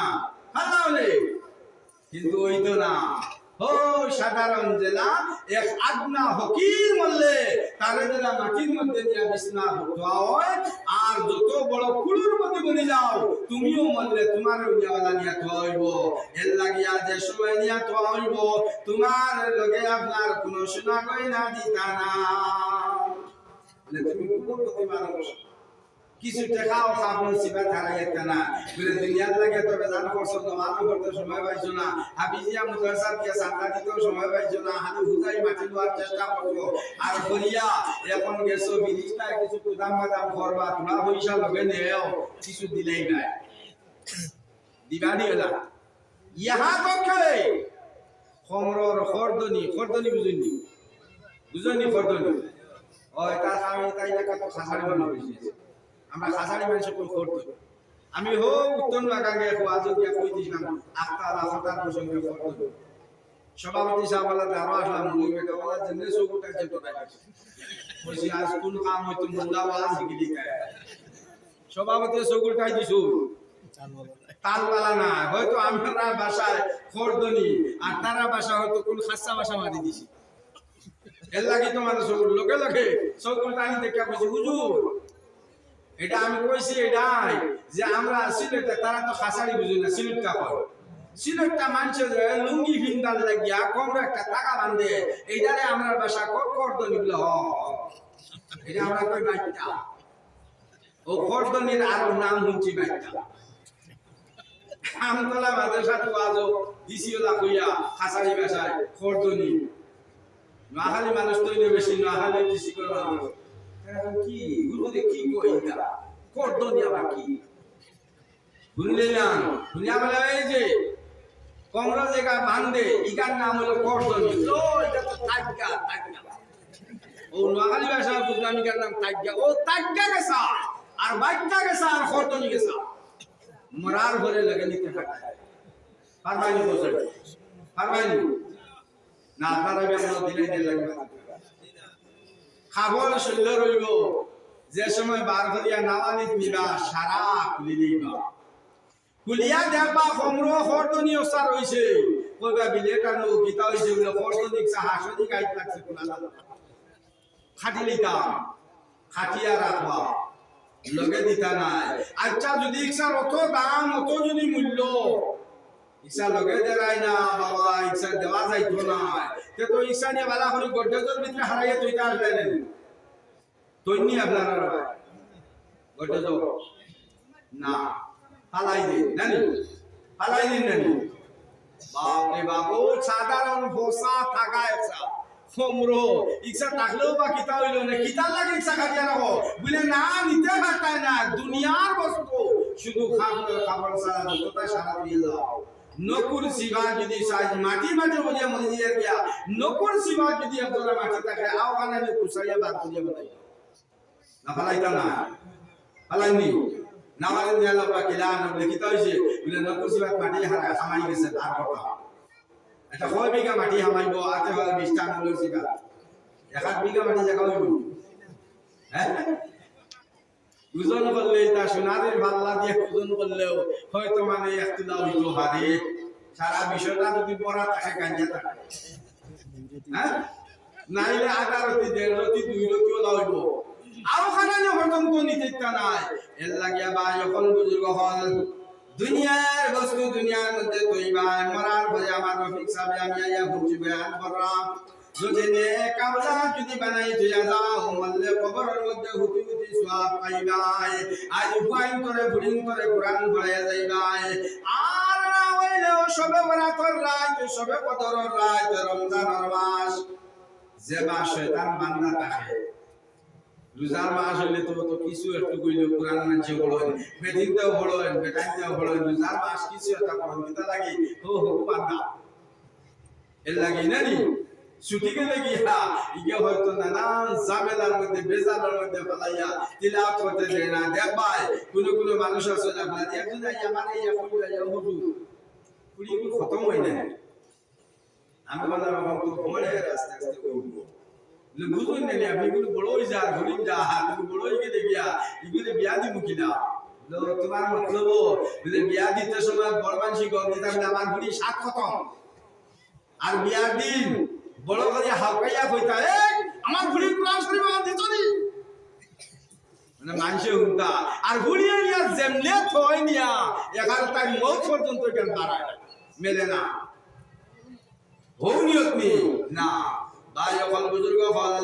ভাল্লা হলে কিন্তু ওই তো না ও সাধারণ জেলা এক আদনা হকির মল্লে তারে জেলা মাটির মধ্যে নিয়ে বিছনা ধোয়া হয় আর যত বড় কুলুর মধ্যে বনে যাও তুমিও মল্লে তোমার উনিয়াওয়ালা নিয়ে ধোয়া হইব এর লাগিয়া যে সময় নিয়ে ধোয়া হইব তোমার লগে আপনার কোনো শোনা গয়না দিতা না তুমি কুলুর প্রতি মানুষ কিছু টাকাও খাবো সিবা ধারাইতে না বলে দুনিয়ার লাগে তবে জান করছো নমাজ পড়তে সময় পাইছো না হাফিজিয়া মুদারসা দিয়ে সান্তা দিতেও সময় পাইছো না হাতে হুজাই মাটি দেওয়ার চেষ্টা করছো আর করিয়া এখন গেছো বিলিশটা কিছু কুদাম বাদাম করবা তোমার পয়সা লগে নেও কিছু দিলেই নাই দিবানি হলা ইহা তকে খমরর খরদনি বুঝুনি খরদনি ওই তার আমি তাই না কত খাসাড়ি বানানো হয়েছে আমরা খাসাড়ি মানুষ কই করতে আমি হো উত্তর লাগাঙ্গে আজ গিয়া কই দিছিলাম আক্তার আফতার প্রসঙ্গে করতে সভাপতি সাহেব আলাদা দাঁড়ো আসলাম মুই বেটা ওলা জেনে সবটা যে তো কইছি আজ কোন কাম হইতো মোল্লা ওয়াজ গিলি কায় সভাপতি সগুলটাই দিছো তালবালা না হয়তো আমরা ভাষায় খরদনি আর তারা ভাষা হয়তো কোন খাসা ভাষা মারি দিছি এর লাগি তোমাদের সগুল লোকে লোকে সগুলটা আমি দেখা কইছি হুজুর এটা আমি কইছি এটাই যে আমরা সিলেটে তারা তো খাসাড়ি বুঝি না সিলেটটা কয় সিলেটটা মানুষের লুঙ্গি ভিন্দাল লাগিয়া কমরে একটা টাকা বান্ধে এইটারে আমরা ভাষা কর্দনি বলে এটা আমরা কই বাইটা ও কর্দনির আরো নাম শুনছি বাইটা আমতলা মাদ্রাসা তো আজও দিছিওলা কইয়া খাসাড়ি ভাষায় কর্দনি নোয়াখালী মানুষ তো বেশি নোয়াখালী দিছি করবা কি গুরুদে কি কইতা কর্দনি আবার কি শুনলেন শুনিয়া বলে এই যে কমরা জায়গা বান্ধে ইগার নাম হলো কর্দনি ও এটা তো তাজ্ঞা ও নোয়াখালী ভাষা বুঝলাম ইগার নাম তাজ্ঞা ও তাজ্ঞা গেছা আর বাইটা গেছা আর কর্দনি গেছা মরার ঘরে লাগে নিতে থাকে পারবাইনি বসে পারবাইনি না আপনারা আমরা দিলাই দিলে লাগবে খাবল সুন্দর হইব যে সময় বার করিয়া নাওয়ানিত নিবা সারা খুলি দিবা খুলিয়া দেখবা খমরো খরদনি অসার হইছে কইবা বিলেটানো গীতা হইছে বলে খরদনি হাসনি গাইত লাগছে কোনালা খাটি লিতা খাটিয়া রাখবা লগে দিতা নাই আচ্ছা যদি ইচ্ছার অত দাম অত যদি মূল্য ইচ্ছা লগে দেয় না বাবা ইচ্ছা দেওয়া যাইতো না তো ইচ্ছা নিয়ে বালা করে গড্ডেজের ভিতরে হারাইয়া তৈতা আসবে না তৈনি আপনারা গড্ডেজ না ফালাই দিন নানি ফালাই দিন নানি বাপরে বাবু সাধারণ ফোসা থাকা ইচ্ছা খমরো ইচ্ছা থাকলেও বা কিতা হইল না কিতার লাগে ইচ্ছা খাটিয়া রাখো বলে না নিতে পারতাই না দুনিয়ার বস্তু শুধু খাবার সারা যতটাই সারা দিয়ে যাও নকুর সিবা যদি সাজ মাটি বলিয়া মনে দিয়ে গিয়া নকুর সিবা যদি আপনারা মাটি থাকে আও কানে কুসাইয়া বাদ দিয়ে বানাই না ফালাইতা না ফালাইনি না মানে দেলা বা কিলা না লিখিত হইছে বলে নকুর সিবা মাটি হারা খামাই গেছে তার কথা এটা কয় বিঘা মাটি হামাইব আতে হয় 20টা নকুর সিবা 1 বিঘা মাটি জায়গা হইব হ্যাঁ ওজন করলে তা সোনাদের পাল্লা দিয়ে ওজন করলেও হয়তো মানে একটু দাও হইতো হারে সারা বিষয়টা যদি পড়া থাকে গাঞ্জা থাকে হ্যাঁ নাইলে 18 টি 1.5 টি 2 টিও লাইব আরো খানানি পর্যন্ত নিতে নাই এর লাগিয়া বা যখন বুজুর্গ হল দুনিয়ার বস্তু দুনিয়ার মধ্যে তৈবা মরার পরে আমার রফিক সাহেব আমি আইয়া বুঝি বয়ান করলাম যদি নে কামলা যদি বানাই দিয়া যাও মল্লে কবরের মধ্যে হুতি হুতি সওয়াব পাইবাই আজ হুয়াইন করে বুড়িং করে কোরআন পড়াইয়া যাইবাই আর না হইলেও সবে বরাতর রাত সবে কদরের রাত রমজানের মাস যে মাস শয়তান বান্দা থাকে রোজার মাস হইলে তো কিছু একটু কইলে কোরআন মানছে বড় বেদিনতেও বড় বেটাইতেও বড় রোজার মাস কিছু একটা কোরআন কিতা লাগি ও হো বান্দা এর লাগি নানি ছুটি গেলে গিয়া ইগে হয়তো নানান ঝামেলার মধ্যে বেজারের মধ্যে ফেলাইয়া তিলাওয়াত করতে দেয় না দেখবাই কোনো কোনো মানুষ আছে আপনার একজন আইয়া মানে ইয়া কইরা ইয়া হুজুর পুরি খতম হই না আমি বললাম এখন তো ঘরে আস্তে আস্তে কইবো বুঝুন না আপনি গুলো বড়ই যা ঘুরিন যা তুমি বড়ই গেলে গিয়া ইগুলো বিয়া দিমু কিনা তোমার মতলব বলে বিয়া দিতে সময় বড় মানসি গম দিতাম আমার ঘুরি 7 খতম আর বিয়ার দিন বড় করে হালকাইয়া কইতা আমার ঘুরি কোরআন শরীফ দিতনি মানে মানসে হুনতা আর ঘুরিয়ে নিয়া যেমনে থই নিয়া 11 টাইম মত পর্যন্ত কেন দাঁড়ায় মেলে না হউনিয়ত নি না ভাই সকল বুজুর্গ হল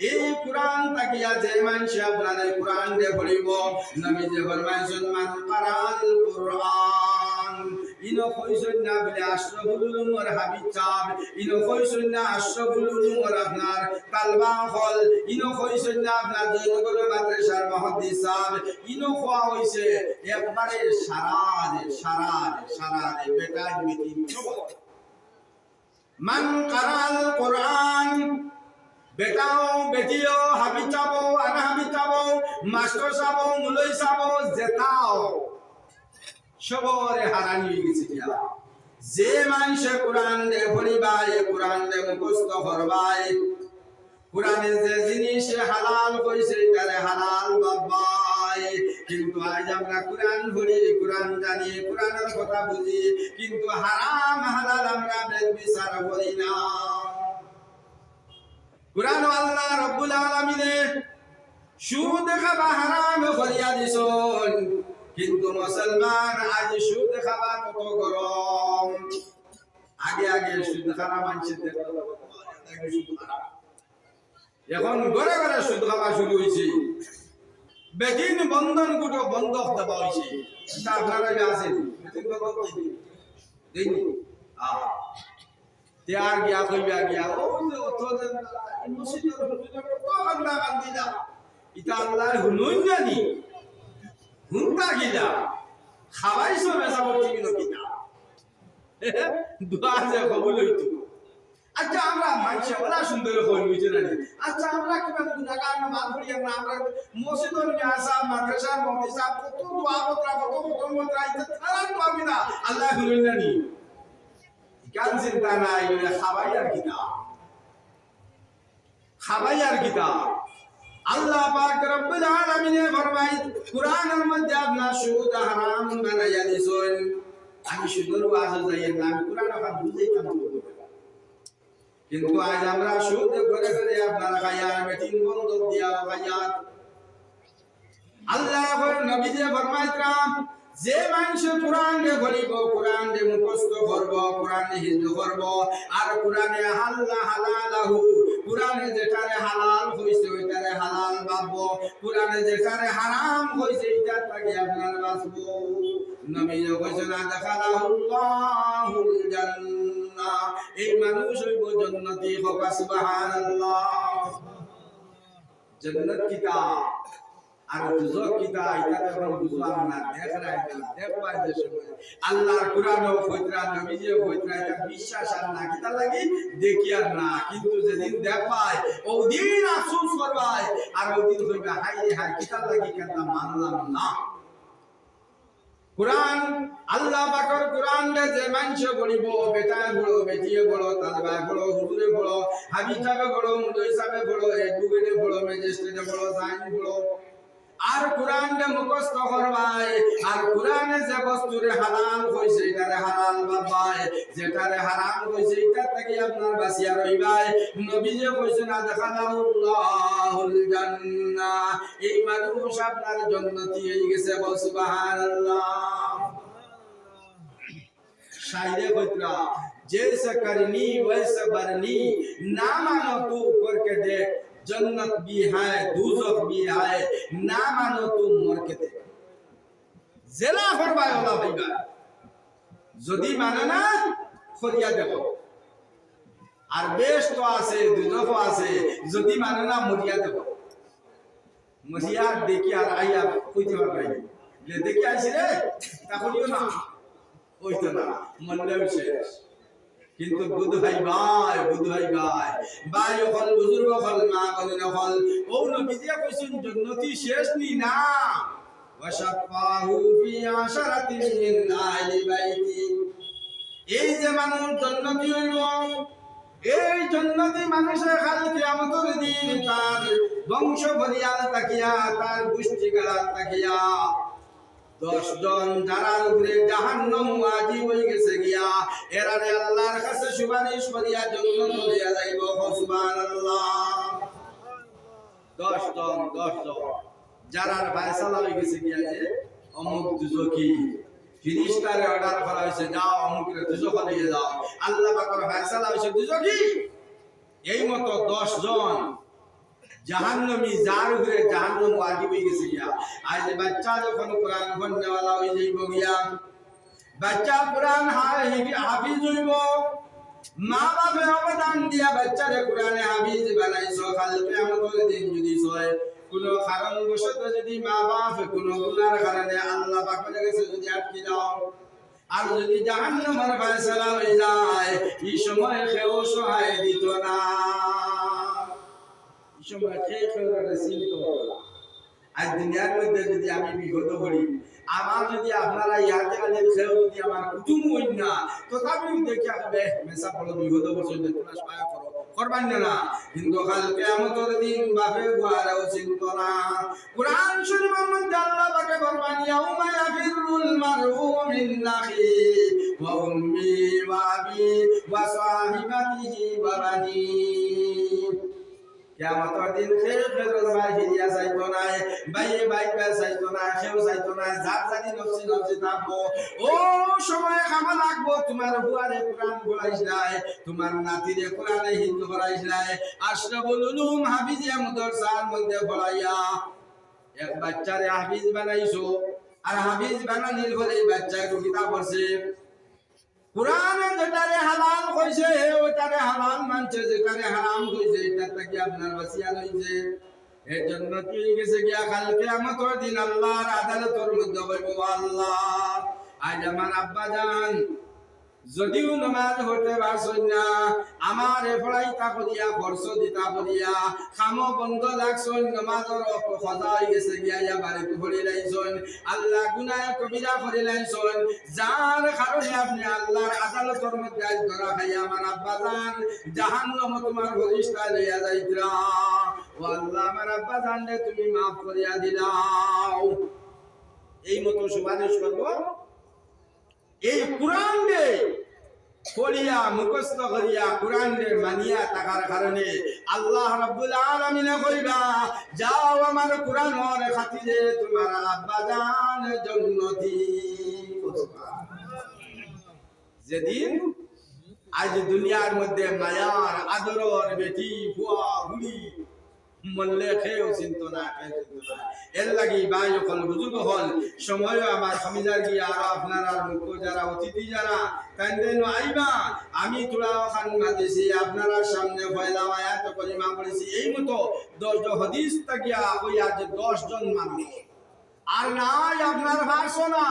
এই কোরআন তাকিয়া যে মানুষ আপনারা কোরআন দে পড়িব নবী যে ফরমাইছেন মান কারাল কোরআন ইনো কইছেন না বলে আশরাফুল উলুম আর হাবিব সাহেব ইনো কইছেন না আশরাফুল উলুম আর আপনার কালবা হল ইনো কইছেন না আপনার জয়নগর মাদ্রাসার মুহাদ্দিস সাহেব ইনো কোয়া হইছে একবারে সারা বেটা মিটিং মান কারাল কোরআন বেটাও বেটিও হাবি চাবো আনা হাবি চাবো মাস্টার চাবো মুলই চাবো জেতাও সবরে হারানি হয়ে গেছে কিয়া যে মানুষে কোরআন দে পড়িবাই কোরআন দে মুখস্থ করবাই কোরআনে যে জিনিস হালাল কইছে তারে হালাল বাবাই কিন্তু আজ আমরা কোরআন পড়ি কোরআন জানি কোরআনের কথা বুঝি কিন্তু হারাম হালাল আমরা বেদ বিচার করি না কোরআন আল্লাহ রাব্বুল আলামিনে সুদ খাবা হারাম করিয়া দিছেন কিন্তু মুসলমান আজ সুদ খাবা কত গরম আগে সুদ খাওয়া মানুষের এখন ঘরে ঘরে সুদ খাওয়া শুরু হয়েছে বেদিন বন্ধন গুটো বন্ধক দেওয়া হয়েছে তা আপনারা আছেন त्यार गया कोई गया ओ तो मस्जिद तो बंदा बंदीदा इता अल्लाह हुनुन जानी हुनता गीला খাওয়াই সব এসব টিভি নকিতা দুয়া যে কবুল হইতো আচ্ছা আমরা মানছে ওলা সুন্দর হই বুঝে না আচ্ছা আমরা কিবা গুনাহগার না মাফ করি আমরা মসজিদের নিয়াসা মাদ্রাসার মফিসা কত দোয়া পত্র কত মন্ত্র আইতে তারা তো আমি না আল্লাহ হুনুন জানি কান চিন্তা নাই খাবাইয়ার কিতাব আল্লাহ পাক রব্বুল আলামিন ফরমায় কুরআনের মধ্যে আপনার সুদ হারাম বানাইয়া দিছেন আমি সুদের ওয়াজ যাই না আমি কুরআন কথা বুঝাইতাম কিন্তু আজ আমরা সুদ করে করে আপনার খায়া মিটিং বন্ধ দিয়া খায়া আল্লাহ নবী যে ফরমাইতরাম যে মানুষ কোরআন দে পড়িব কোরআন দে মুখস্থ করব কোরআন হিফজ করব আর কোরআনে হালালাহু কোরআনে যেটারে হালাল হইছে ওইটারে হালাল ভাববো কোরআনে যেটারে হারাম হইছে এটা তাকে আপনার বাঁচবো নবী কইছেন আদাখালাহুল্লাহুল জান্নাহ এই মানুষ হইব জান্নাতি হোক সুবহানাল্লাহ জান্নাত কিতাব আর দুজক কিতা এটা তখন বুঝলাম না দেখবা যে সময় আল্লাহর কোরআন ও ফয়তরা নবীজি ও ফয়তরা এটা বিশ্বাস আর না কিতা লাগি দেখি আর না কিন্তু যেদিন দেখবাই ওদিন আফসোস করবাই আর ওদিন কইবা হাই রে হাই কিতা লাগি কেন মানলাম না কোরআন আল্লাহ পাকের কোরআন যে মানুষ পড়িব বেটা বড় বেটিয়ে বড় তালবা বড় হুজুরে বড় হাবিজাবে বড় মুদই সাহেব বড় এডভোকেটে বড় ম্যাজিস্ট্রেটে বড় জাইন বড় আর কোরআনকে মুখস্থ করবাই আর কোরআনে যে বস্তুরে হালাল কইছে এটারে হালাল ভাববাই যেটারে হারাম কইছে এটা থেকে আপনার বাঁচিয়া রইবাই নবী যে কইছে না দেখালাহুল্লাহুল জান্নাহ এই মানুষ আপনার জান্নাতি হয়ে গেছে বল সুবহানাল্লাহ शायरे बतला जैसे करनी वैसे बरनी ना मानो तू करके देख जन्नत भी है दोजख भी है ना मानो तू मर के देख জেলা করবাই ওলা ভাইবা যদি মানে না খরিয়া দেব আর বেশ তো আছে দুজখ আছে যদি মানে না মরিয়া দেব মরিয়া দেখি আর আইয়া কইতে পারবাই লে দেখি আইছি রে তা করিও না ওই তো না মরলেও শেষ কিন্তু বুধ ভাই ভাই ওখান বুজুর্গ হল মা বলেন হল ও নবীজিয়া কইছেন জান্নাতি শেষ নি না ওয়াশাফাহু ফি আশরাতিন মিন আহলি বাইতি এই যে মানুষ জান্নাতি হইল এই জান্নাতি মানুষের কাল কিয়ামতের দিন তার বংশ পরিয়াল তাকিয়া তার গোষ্ঠী গালা তাকিয়া 10 জন যারা উপরে জাহান্নাম ওয়াজিব হয়ে গেছে গিয়া এরারে আল্লাহর কাছে সুপারিশ করিয়া জান্নাত লইয়া যাইব সুবহানাল্লাহ 10 জন যারার ফয়সালা হয়ে গেছে গিয়া যে অমুক দুজকি ফেরেশতারে অর্ডার করা হয়েছে যাও অমুকরে দুজকে নিয়ে যাও আল্লাহ পাকের ফয়সালা হয়েছে দুজকি এই মতো 10 জন জাহান্নামী যার উপরে জাহান্নাম ওয়াজিব হয়ে গেছে গিয়া আজ বাচ্চা যখন কোরআন পড়নেওয়ালা হয়ে যাইব গিয়া বাচ্চা কোরআন হাফিজ হইব মা বাপে অবদান দিয়া বাচ্চারে কোরআনে হাফিজ বানাইছো কাল কিয়ামতের দিন যদি হয় কোন কারণবশত যদি মা বাপ কোন গুনার কারণে আল্লাহ পাকের কাছে যদি আটকে যাও আর যদি জাহান্নামের ফয়সালা হয়ে যায় এই সময় কেউ সহায় দিত না সময় খেয়ে চিন্তা আজ দুনিয়ার মধ্যে যদি আমি বিগত করি আমার যদি আপনারা ইয়াতে আলেন সেও যদি আমার কুটুম হইন না তথাপিও দেখি আসবে মেসা বড় বিগত পর্যন্ত তোমরা সহায় করো করবেন না কিন্তু কাল কিয়ামতের দিন বাপে গুয়ারেও চিন্তা না কোরআন শরীফের মধ্যে আল্লাহ পাকে ফরমান ইয়াউমা ইয়াফিরুল মারউ মিন আখি ওয়া উম্মি ওয়া আবি ওয়া সাহিবাতিহি ওয়া বানি কিয়ামতের দিন খের ভাই হিরিয়া চাইতো না ভাই চাইতো না কেউ চাইতো না যার জানি নফসি থাকবো ও সময় খামা লাগবো তোমার বুয়ারে কোরআন পড়াইছ নাই তোমার নাতিরে কোরআনে হিন্দু পড়াইছ নাই আশরাফুল উলুম হাফিজিয়া মাদ্রাসার মধ্যে পড়াইয়া এক বাচ্চারে হাফিজ বানাইছো আর হাফিজ বানানির ফলে বাচ্চা কিতাব পড়ছে কোরআনে যেটারে হালাল কইছে ওটারে হালাল মানছে যেটারে হারাম কইছে এটা থেকে আপনার বাঁচিয়া লইছে এর জন্য কি গেছে গিয়া কাল কিয়ামতের দিন আল্লাহর আদালতের মধ্যে বলবো আল্লাহ আজ আমার আব্বা জান যদিও নামাজ হতে পারছই না আমার পড়াইতা করিয়া খরচ দিতা করিয়া খামো বন্ধ লাগছই নামাজের খজা হয়ে গেছে গিয়া বাড়িতে পড়ে লাইছন আল্লাহ গুনাহ কবিরা করে লাইছন যার কারণে আপনি আল্লাহর আদালতের মধ্যে আজ ধরা খাইয়া আমার আব্বা জান জাহান্নাম তোমার ফরিস্তা লইয়া যাইতরা ও আল্লাহ আমার আব্বা জানলে তুমি মাফ করিয়া দিলাও এই মতো সুপারিশ করব এই কোরআন রে পড়িয়া মুখস্থ করিয়া কোরআন রে মানিয়া থাকার কারণে আল্লাহ রাব্বুল আলামিন কইবা যাও আমার কোরআনের খাতিরে তোমার আব্বা জান জান্নাতি যেদিন আজ দুনিয়ার মধ্যে মায়ার আদরের বেটি বুয়া বুড়ি মল্লে খেয়েও চিন্ত না এর লাগি ভাই হল বুজুর্গ হল সময় আমার সমিজার গিয়ে আরো আপনারা মুখ্য যারা অতিথি যারা তাইদেন আইবা আমি তোরা খান মাতেছি আপনারা সামনে পয়লা আয়াত কলিমা পড়েছি এই মতো 10 হাদিস তাকিয়া ওই আজ 10 জন মানুষ আর নাই আপনার ভাষণ না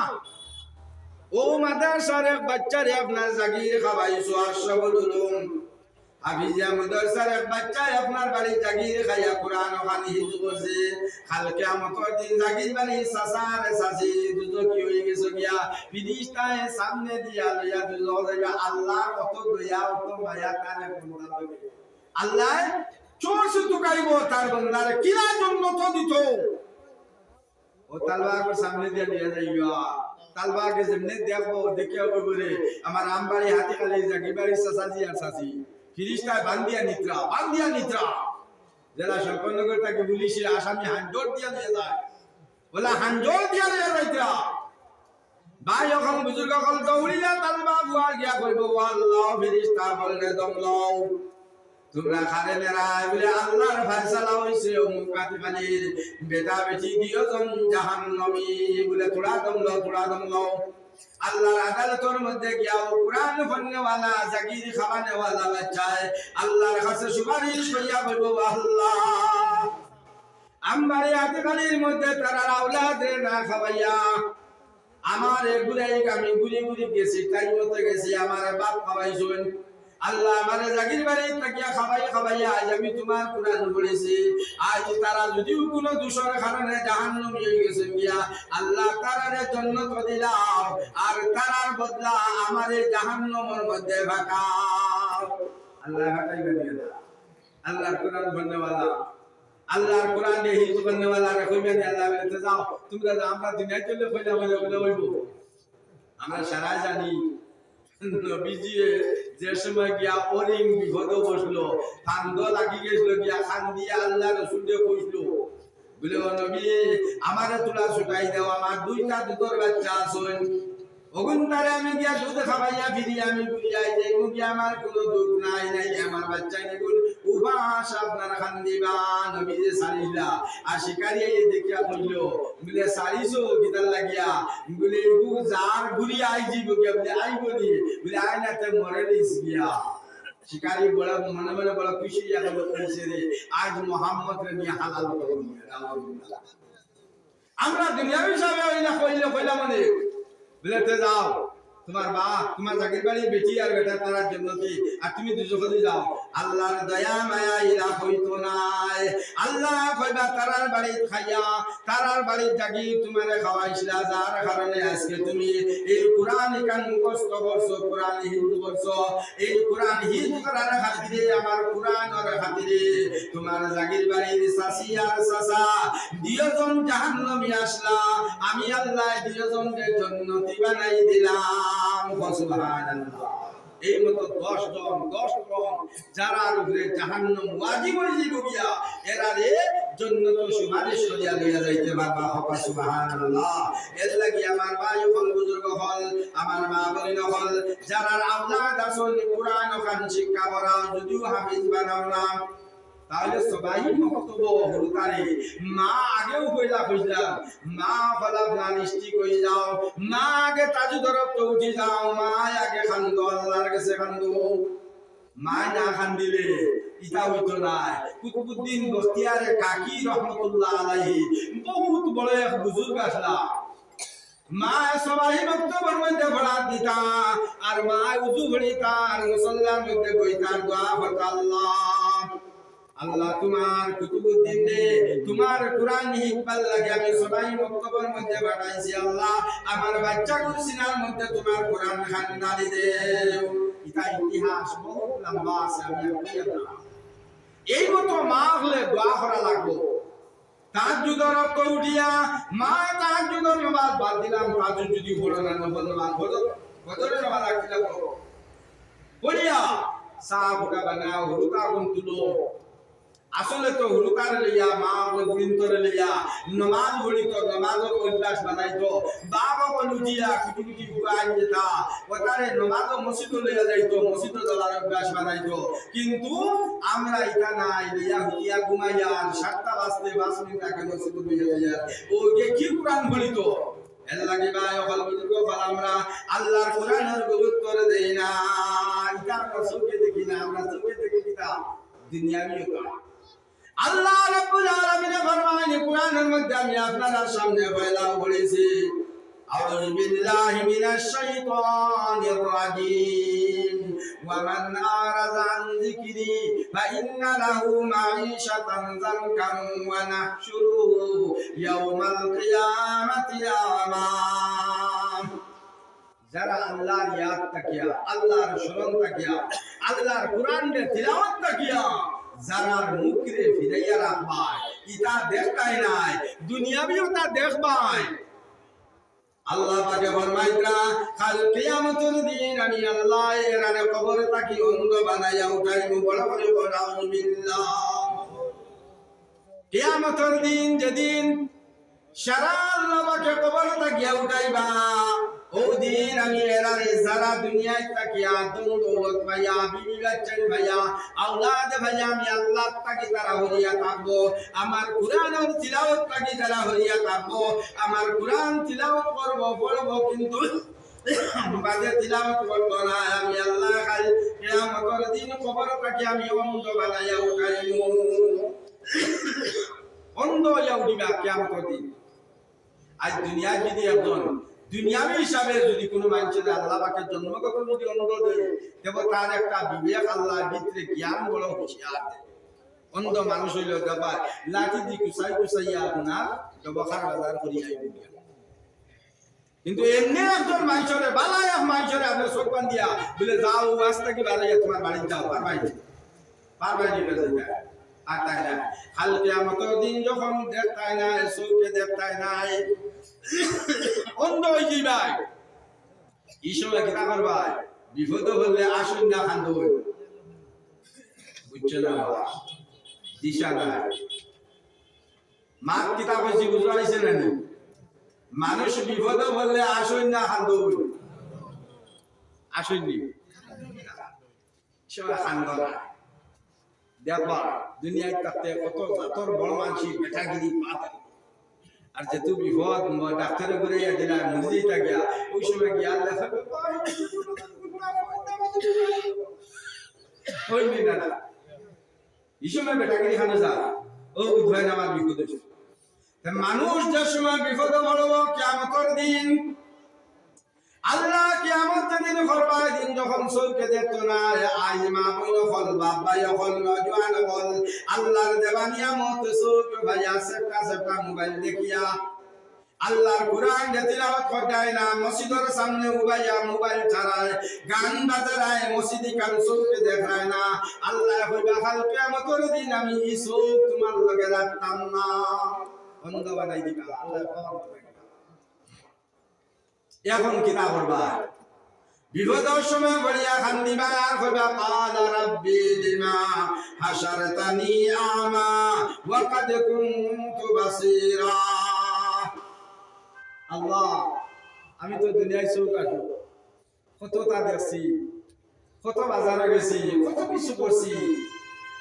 ও মাদ্রাসার এক বাচ্চারে আপনার জাগির খাওয়াইছো আশরাফুল উলুম হাফিজিয়া মাদ্রাসার এক বাচ্চা আপনার বাড়ি জাগির খাইয়া কোরআন ওখানে হিফজ করছে কাল কিয়ামতের দিন জাগির বাড়ি সাসার সাসি দুটো কি হয়ে গেছে গিয়া ফিরিস্তায় সামনে দিয়া লইয়া দুটো যাইবা আল্লাহ কত দয়া কত মায়া তার বন্দা হবে আল্লাহ চোর সুতু কাইবো তার বন্দারে কিরা জন্য তো দিত ও তালবা সামনে দিয়ে নিয়ে যাইবা তালবাকে যেমনে দেখবো দেখে বলে আমার আমবাড়ি হাতে খালি জাগি বাড়ি সাসাজি আর সাসি ফিরিস্তা বান্দিয়া নিত্রা জেলা শঙ্করনগর থেকে পুলিশে আসামি হান্ডোর দিয়া নিয়ে যায় বলে হান্ডোর দিয়া নিয়ে যাইতা ভাই এখন বুজুর্গ সকল দৌড়িয়া তালবা বুয়া গিয়া কইব আল্লাহ ফিরিস্তা বললে দম লও তোমরা খারে মেরাই বলে আল্লাহর ফয়সালা হইছে মুকাত খালির বেটা বেটি দিও জন জাহান্নামী বলে তোড়া দম লও আল্লাহর আদালতের মধ্যে গিয়া কুরআন পড়নেওয়ালা জাগির খাওয়ানেওয়ালা বাচ্চায় আল্লাহর কাছে সুপারিশ করিয়া বলব আল্লাহ আমবারে আতিকালির মধ্যে তারা আওলাদের না খাওয়াইয়া আমার এগুলাই আমি গুলি গেছি টাইম মতো গেছি আমার বাপ খাওয়াইছেন আল্লাহ আমার জাগির বাড়ি তাকিয়া খাওয়াইয়া আজ আমি তোমার কুরআন পড়েছি আজ তারা যদিও কোনো দোষের কারণে জাহান্নামী হয়ে গেছে গিয়া আল্লাহ তারারে জান্নাত দিলাও আর তারার বদলা আমারে জাহান্নামের মধ্যে ভাকাও আল্লাহ হাটাইবে দিয়া আল্লাহর কুরআন পড়নেওয়ালা আল্লাহর কোরআন দিয়ে হিফজ করনেওয়ালা রাখবেন আল্লাহ বলতে যাও তোমরা আমরা দুনিয়া চলে কইলা বলে হইব আমরা সারা জানি নবীজি যে সময় গিয়া ওরিং বিপদ বসলো কান্দ লাগি গেছিল গিয়া খান দিয়ে আল্লাহ রাসূলকে কইলো বলে ও নবী আমারে তোলা ছুটাই দাও আমার দুইটা দুধের বাচ্চা আছে ওগুনটারে আমি গিয়া দুধ খাওয়াইয়া ফিরি আমি বুঝাই যাই মুখে আমার কোনো দুধ নাই আমার বাচ্চা নেগুন উপাস আপনার খান দিবা নবী যে সারিলা আর শিকারি দেখিয়া কইল বলে সারিছো গিতার লাগিয়া বলে যার ঘুরি আই যাইব গিয়া বলে আইব নি বলে আই না তে মরে দিস গিয়া শিকারি বড় মনে মনে বড় খুশি এখন কইছে রে আজ মোহাম্মদ রে নিয়ে হালাল করব আমরা দুনিয়াবি হিসাবে ওই না কইলা মানে বলেতে যাও তোমার বাপ তোমার জাগির বাড়ি বেটি আর বেটা তার জান্নাতি আর তুমি দুজখে যাও আল্লাহর দয়া মায়া ইলা হইতো নাই আল্লাহ কইবা তারার বাড়ি খাইয়া তারার বাড়ি জাগি তোমারে খাওয়াইছিলা যার কারণে আজকে তুমি এই কুরআন কান মুখস্থ করছো কুরআন হিফজ করছো এই কুরআন হিফজ করার খাতিরে আমার কুরআনের খাতিরে তোমার জাগির বাড়ির সাসি আর সাসা দুইজন জাহান্নামী আসলা আমি আল্লাহ দুইজনের জান্নাতি বানাই দিলাম সুবহানাল্লাহ এই মত 10 জন যারা উপরে জাহান্নাম ওয়াজিব হইছে গিয়া এরা রে জান্নাত সুপারিশ করিয়া লইয়া যাইতে পারবা হক সুবহানাল্লাহ এর লাগি আমার ভাই হল বুজুর্গ হল আমার মা বলিন হল যারা আওলাদ আসল কুরআন ও কান শিক্ষা করা যদিও হাফেজ বানাও না তাহলে সবাই বক্তব্য হলুকারে মা আগেও কইলাম মা ফলা নিষ্টি কই যাও মা আগে তাজু দরব উঠি যাও মা আগে খান্দো আল্লাহর কাছে খান্দো মা না খান্দিলে ইতা হইতো না কুতুবউদ্দিন বখতিয়ারে কাকি রহমাতুল্লাহ আলাইহি বহুত বড় এক বুজুর্গ আসলা মা সবাই বক্তব্যের মধ্যে ভরা দিতা আর মা উযু ভরিতা আর মুসল্লার মধ্যে বইতা দোয়া করতা আল্লাহ তোমার কুতুবউদ্দিন রে তোমার কুরআন হিফজ লাগে আমি সবাই বক্তব্যের মধ্যে বাড়াইছি আল্লাহ আমার বাচ্চা কুরসিনার মধ্যে তোমার কুরআন খানদানি দেও এটা ইতিহাস বহুত লম্বা আছে আমি আপনাকে এই মত মা হলে দোয়া করা লাগবে তাহাজ্জুদের রক্ত উঠিয়া মা তাহাজ্জুদের নামাজ বাদ দিলাম তাহাজ্জুদ যদি পড়ো না নামাজ ফজরের নামাজ রাখছিলাম পড়িয়া সাহাবুকা বানাও হুরুকা গুন তুলো আসলে তো হুরুকার লইয়া মা গুণিন্তরে লইয়া নামাজ পড়িত নামাজের অভ্যাস বানাইতো বাবা লুটিয়া কুটি বুগাই যেতা ওটারে নামাজ মসজিদ লইয়া যাইতো মসজিদ যাওয়ার অভ্যাস বানাইতো কিন্তু আমরা এটা নাই লইয়া হুটিয়া ঘুমাইয়া 7টা বাজতে 5 মিনিট আগে মসজিদ লইয়া যাইয়া ওকে কি কুরআন পড়িতো এর লাগি ভাই হল বুজুর্গ বল আমরা আল্লাহর কোরআনের গুরুত্ব দেই না এটা আমরা চোখে দেখি না আমরা চোখে দেখি কিতা দুনিয়াবি কথা আল্লাহ রাব্বুল আলামিন ফরমান কোরআনের মধ্যে আমি আপনাদের সামনে বয়ান করেছি আউযু বিল্লাহি মিনাশ শাইতানির রাজীম ওয়া মান আরাযা আন যিকরি ফা ইন্না লাহু মাঈশাতান যানকাম ওয়া নাহশুরুহু ইয়াওমাল কিয়ামাতি আমা যারা আল্লাহর ইয়াদ তাকিয়া আল্লাহর স্মরণ তাকিয়া আল্লাহর কোরআনের তিলাওয়াত তাকিয়া যারা মুখরে ফিরাইয়া রাখবা ইটা দেখতাই নাই দুনিয়াবিও তা দেখবাই আল্লাহ পাকে ফরমাইতরা কাল কিয়ামতের দিন আমি আল্লাহ এরারে কবরে তাকি অন্ধ বানাইয়া উঠাইবো বড় করে আউযুবিল্লাহ কিয়ামতের দিন যেদিন সারা আল্লাহ পাকে কবরে তাকিয়া উঠাইবা ওদিন আমি এরারে সারা দুনিয়ায় তাকিয়া দৌলত ভাইয়া বিবি বাচ্চান ভাইয়া আওলাদ ভাইয়া আমি আল্লাহ তাকি তারা হরিয়া থাকবো আমার কুরআনের তিলাওয়াত তাকি তারা হরিয়া থাকবো আমার কুরআন তিলাওয়াত পড়বো কিন্তু বাদে তিলাওয়াত করব না আমি আল্লাহ খালি কিয়ামতের দিন কবর তাকি আমি অন্ধ বানাইয়া উঠাইবো অন্ধ হইয়া উঠিবা কিয়ামতের দিন আজ দুনিয়ায় যদি একজন দুনিয়াবি হিসাবে যদি কোনো মানুষের আল্লাহ পাকের জন্মগত যদি অন্ধ দেয় তবে তার একটা বিবেক আল্লাহর ভিতরে জ্ঞান বড় হুঁশিয়ার দেয় অন্ধ মানুষ হইল দেবা লাঠি দি কুসাই কুসাইয়া আপনার ব্যবহার বাজার করি আইব কিন্তু এমনি একজন মানুষের বালাই এক মানুষের আপনার চোখ বান দিয়া বলে যাও রাস্তা কি বাড়াইয়া তোমার বাড়িতে যাও পারবাই নিবে যেটা আর তাই না কাল কিয়ামতের দিন যখন দেখতাই না চোখে দেখতাই নাই অন্ধ হয়ে যাইবাই এই সময় কিনা করবাই বিপদ হলে আসুন না কান্দ বুঝছো না দিশা নাই মাক কিতাব হয়েছি বুঝাইছে না মানুষ বিপদ হলে আসুন না কান্দ আসুননি সময় কান্দ না দেখবা দুনিয়ায় থাকতে কত জাতর বড় মানসিক বেটাগিরি পাতা আর যেহেতু বিপদ ডাক্তারে ঘুরে দিলা মরিয়েই থাকিয়া ওই সময় গিয়ে আল্লাহ হইনি না এই সময় বেটাগিরি খানো যা ও উদ্ভয় আমার বিপদ মানুষ যে সময় বিপদ পড়ব কিয়ামতের দিন আল্লাহ কিয়ামতের দিন করবার দিন যখন চোখে দেখতো না আই মা বইল হল বাবাই হল নজওয়ান হল আল্লাহর দেওয়া নিয়ামত চোখ ভাইয়া সেটা মোবাইল দেখিয়া আল্লাহর কোরআন তিলাওয়াত করতে না মসজিদের সামনে উবাইয়া মোবাইল ছাড়ায় গান বাজায় মসজিদি কান চোখে দেখায় না আল্লাহ হইবা কাল কিয়ামতের দিন আমি চোখ তোমার লগে রাখতাম না অন্ধ বানাই দিবা আল্লাহ এখন কিনা করবা বিপদের সময় বলিয়া খান্দিবা আর কইবা ক্বালা রাব্বি লিমা হাশারতানি আমা ওয়া কাদ কুনতু বাসীরা আল্লাহ আমি তো দুনিয়ায় চোখ আছো কত তা দেখছি কত বাজারে গেছি কত কিছু করছি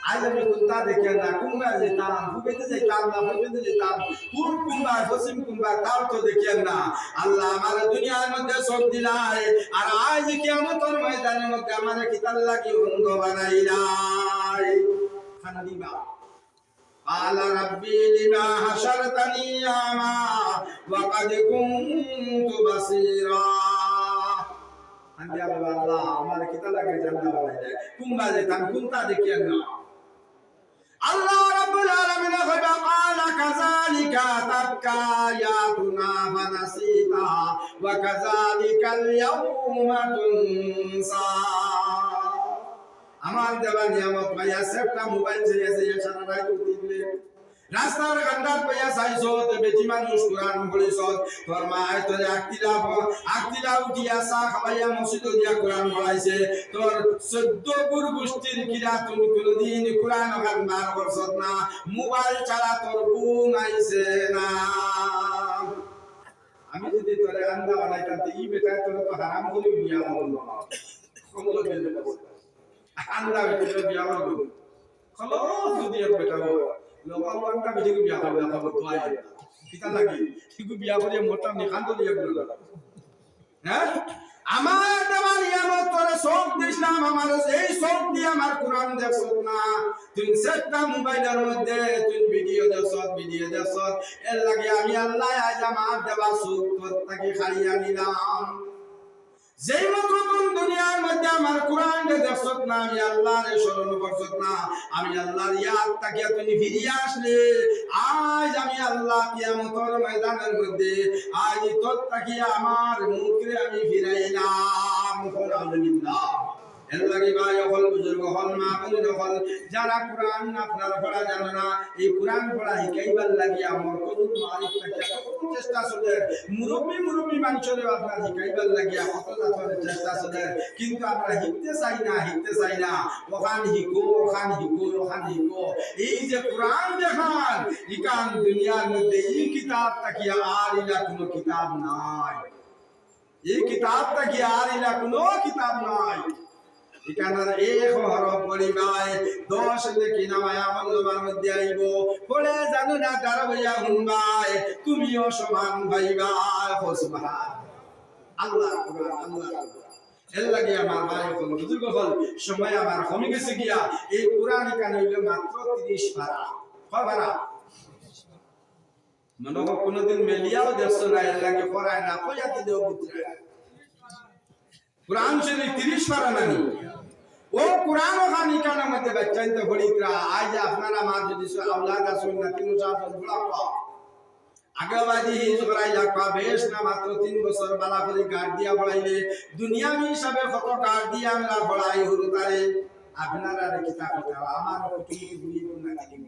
আজ আমি কোনটা দেখে না কুম্বা যেতাম ফুবেতে যেতাম না ফুবেতে যেতাম কোন কুম্বা পশ্চিম কুম্বা তাও তো দেখে না আল্লাহ আমার দুনিয়ার মধ্যে সব দিলাই আর আজ কিয়ামতের ময়দানের মধ্যে আমার কিতাল লাগি অন্ধ বানাইলাই খান্দিবা قال ربي لما حشرتني أعمى وقد كنت بصيرا عندي الله আমার কিতাল লাগে জান্নাত বানাইলাই কুম্বা যেতাম কোনটা দেখে না আল্লাহ রাব্বুল আলামিন কইবা ক্বালা কাযালিকা তাক্কা আয়াতুনা ফানাসিতা ওয়া কাযালিকাল ইয়াউমা তুনসা আমার দেওয়া নিয়ামত পাইয়া সেটা মোবাইল ছেড়েছে সারা রাত উঠিলে রাস্তার গান্ডার পাইয়া চাইছো বেটি মানুষ কোরআন পড়িছ তোর মা তোর আকতিলা উঠিয়া চা খাবাইয়া মসজিদ দিয়া কোরআন পড়াইছে তোর 14 গুরু গোষ্ঠীর কিরা তুমি কোনদিন কোরআন গান বার করছ না মোবাইল ছাড়া তোর ঘুম আইছে না আমি যদি তোরে আন্দা বানাইতাম ই বেটা তোর তো হারাম করে বিয়া করলো কমলো বেলে আন্দা বেটা বিয়া করলো খলো যদি এক বেটা লোকালটা বিজেপি বিয়া করবে না খবর তো আই কিতা লাগি ঠিকু বিয়া করে মোটা নিখান্ত দিয়া বলল হ্যাঁ আমার দেওয়ার নিয়ামত তোরে সব দিলাম আমার এই সব দিয়ে আমার কোরআন দেখছ না তুই সেটা মোবাইলের মধ্যে তুই ভিডিও দেখছ এর লাগে আমি আল্লাহ আজ আমার দেওয়া সুখ তোর থেকে খাইয়া নিলাম যেই মাত্র তুমি দুনিয়ার মধ্যে আমার কোরআন দেখছ না আমি আল্লাহর স্মরণ করছ না আমি আল্লাহর ইয়াদ তাকিয়া তুমি ফিরিয়ে আসলে আজ আমি আল্লাহ কিয়ামতের ময়দানের মধ্যে আজ তোর তাকিয়া আমার মুখে আমি ফিরাইলাম আলহামদুলিল্লাহ এর লাগি ভাই হল বুজুর্গ হল মা বোন হল যারা কোরআন আপনারা পড়া জানো না এই কোরআন পড়া শিখাইবার লাগি আমার কত মালিক থাকে কত চেষ্টা চলে মুরব্বী মানুষের আপনার শিখাইবার লাগি কত জাতের চেষ্টা চলে কিন্তু আমরা শিখতে চাই না ওখান হিকো এই যে কোরআন দেখান ইকান দুনিয়ার মধ্যে এই কিতাব তাকিয়া আর ইলা কোনো কিতাব নাই এই কিতাব তাকিয়া আর ইলা কোনো কিতাব নাই ইকানার এক হরফ পড়িবাই 10 নেকি নামায় আমলবার মধ্যে আইব পড়ে জানো না তার ভাইয়া হুনবাই তুমিও সমান ভাইবা সুবহান আল্লাহ কুরআন আল্লাহ এর লাগি আমার ভাই হল বুজুর্গ হল সময় আমার কমে গেছে গিয়া এই কোরআন কান হইল মাত্র 30 পারা কয় পারা মনে হয় কোনদিন মেলিয়াও দেখছো না এর লাগে পড়ায় না কইয়া দিলেও বুঝরে কোরআন শরীফ 30 পারা নানি ও কোরআন খানি কান মধ্যে বাচ্চাইতে পড়িতরা আজ আপনারা মা যদি আওলাদ আসুন না তিন সাত বড় আগে বাজি হিজ করাই লাগবা বেশ না মাত্র 3 বছর বালা করে গার্ড দিয়া পড়াইলে দুনিয়াবি হিসাবে কত গার্ড দিয়া আমরা পড়াই হলো তারে আপনারা কিতাব কথা আমার কুটি গুলি না দিন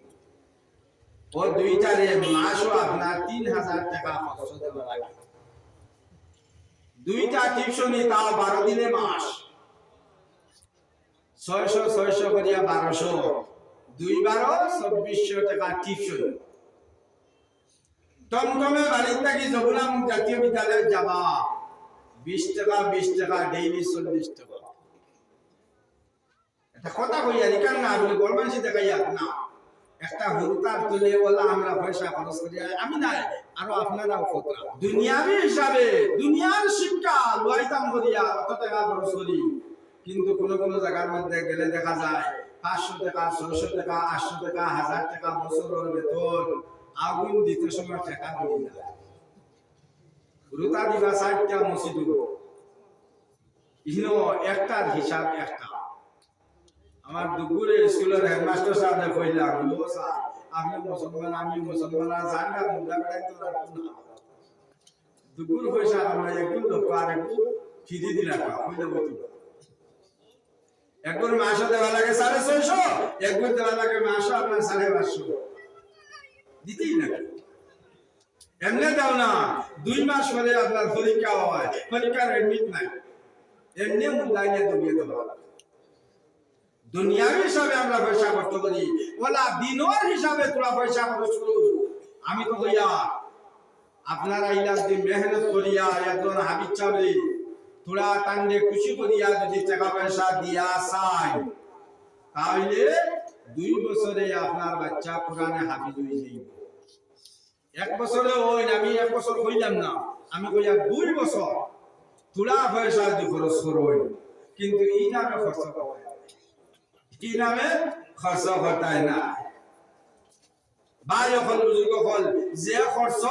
ও দুইটারে মাসও আপনার 3000 টাকা খরচ দেওয়া লাগে দুইটা টিউশনি তাও 12 দিনে মাস 600 করিয়া 1200 দুই 2400 টাকা টিউশন টমটমে বাড়ির থাকি জবুলাম জাতীয় বিদ্যালয়ে যাবা 20 টাকা ডেইলি 40 টাকা এটা কথা কইয়া রিকান না বলে গরমানসি দেখাইয়া না একটা হুরতার তুলে বলা আমরা পয়সা খরচ করি আমি নাই আরো আপনারাও কথা দুনিয়াবি হিসাবে দুনিয়ার শিক্ষা লইতাম করিয়া কত টাকা খরচ করি কিন্তু কোন জায়গার মধ্যে গেলে দেখা যায় 500 টাকা 600 টাকা 800 টাকা 1000 টাকা বছরের বেতন আগুন দিতে সময় টাকা পড়ে যায় রুতা দিবা 60টা মসজিদ ইনো একটার হিসাব একটা আমার দুপুরে স্কুলের হেডমাস্টার সাহেব কইলাম ও স্যার আমি মুসলমান জানগা মুদা বেড়াই তো রাখুন না দুপুর পয়সা আমরা একটু লোক আর একটু ফিরি দিলাম কইলাম তো একবার মাসে দেওয়া লাগে 650 একবার দেওয়া লাগে মাসে আপনার 550 দিতেই না এমনি দাও না 2 মাস পরে আপনার পরীক্ষা হয় পরীক্ষার এডমিট নাই এমনি মুদাইয়া দিয়ে দেওয়া দুনিয়ার হিসাবে আমরা পয়সা খরচ করি ওলা দিনের হিসাবে তোরা পয়সা খরচ করো আমি তো কইয়া আপনারা ইলাজ দিয়ে মেহনত করিয়া একজন হাবিব চাবলি তোরা টান্ডে খুশি করিয়া যদি টাকা পয়সা দিয়া চাই তাহলে 2 বছরে আপনার বাচ্চা কোরআনে হাফিজ হয়ে যাইব 1 বছরে ওই আমি 1 বছর কইলাম না আমি কইয়া 2 বছর তোরা পয়সা দি খরচ করো কিন্তু এই নামে খরচ করো কি নামে খরচ করতাই না ভাই হল বুজুর্গ হল যে খরচ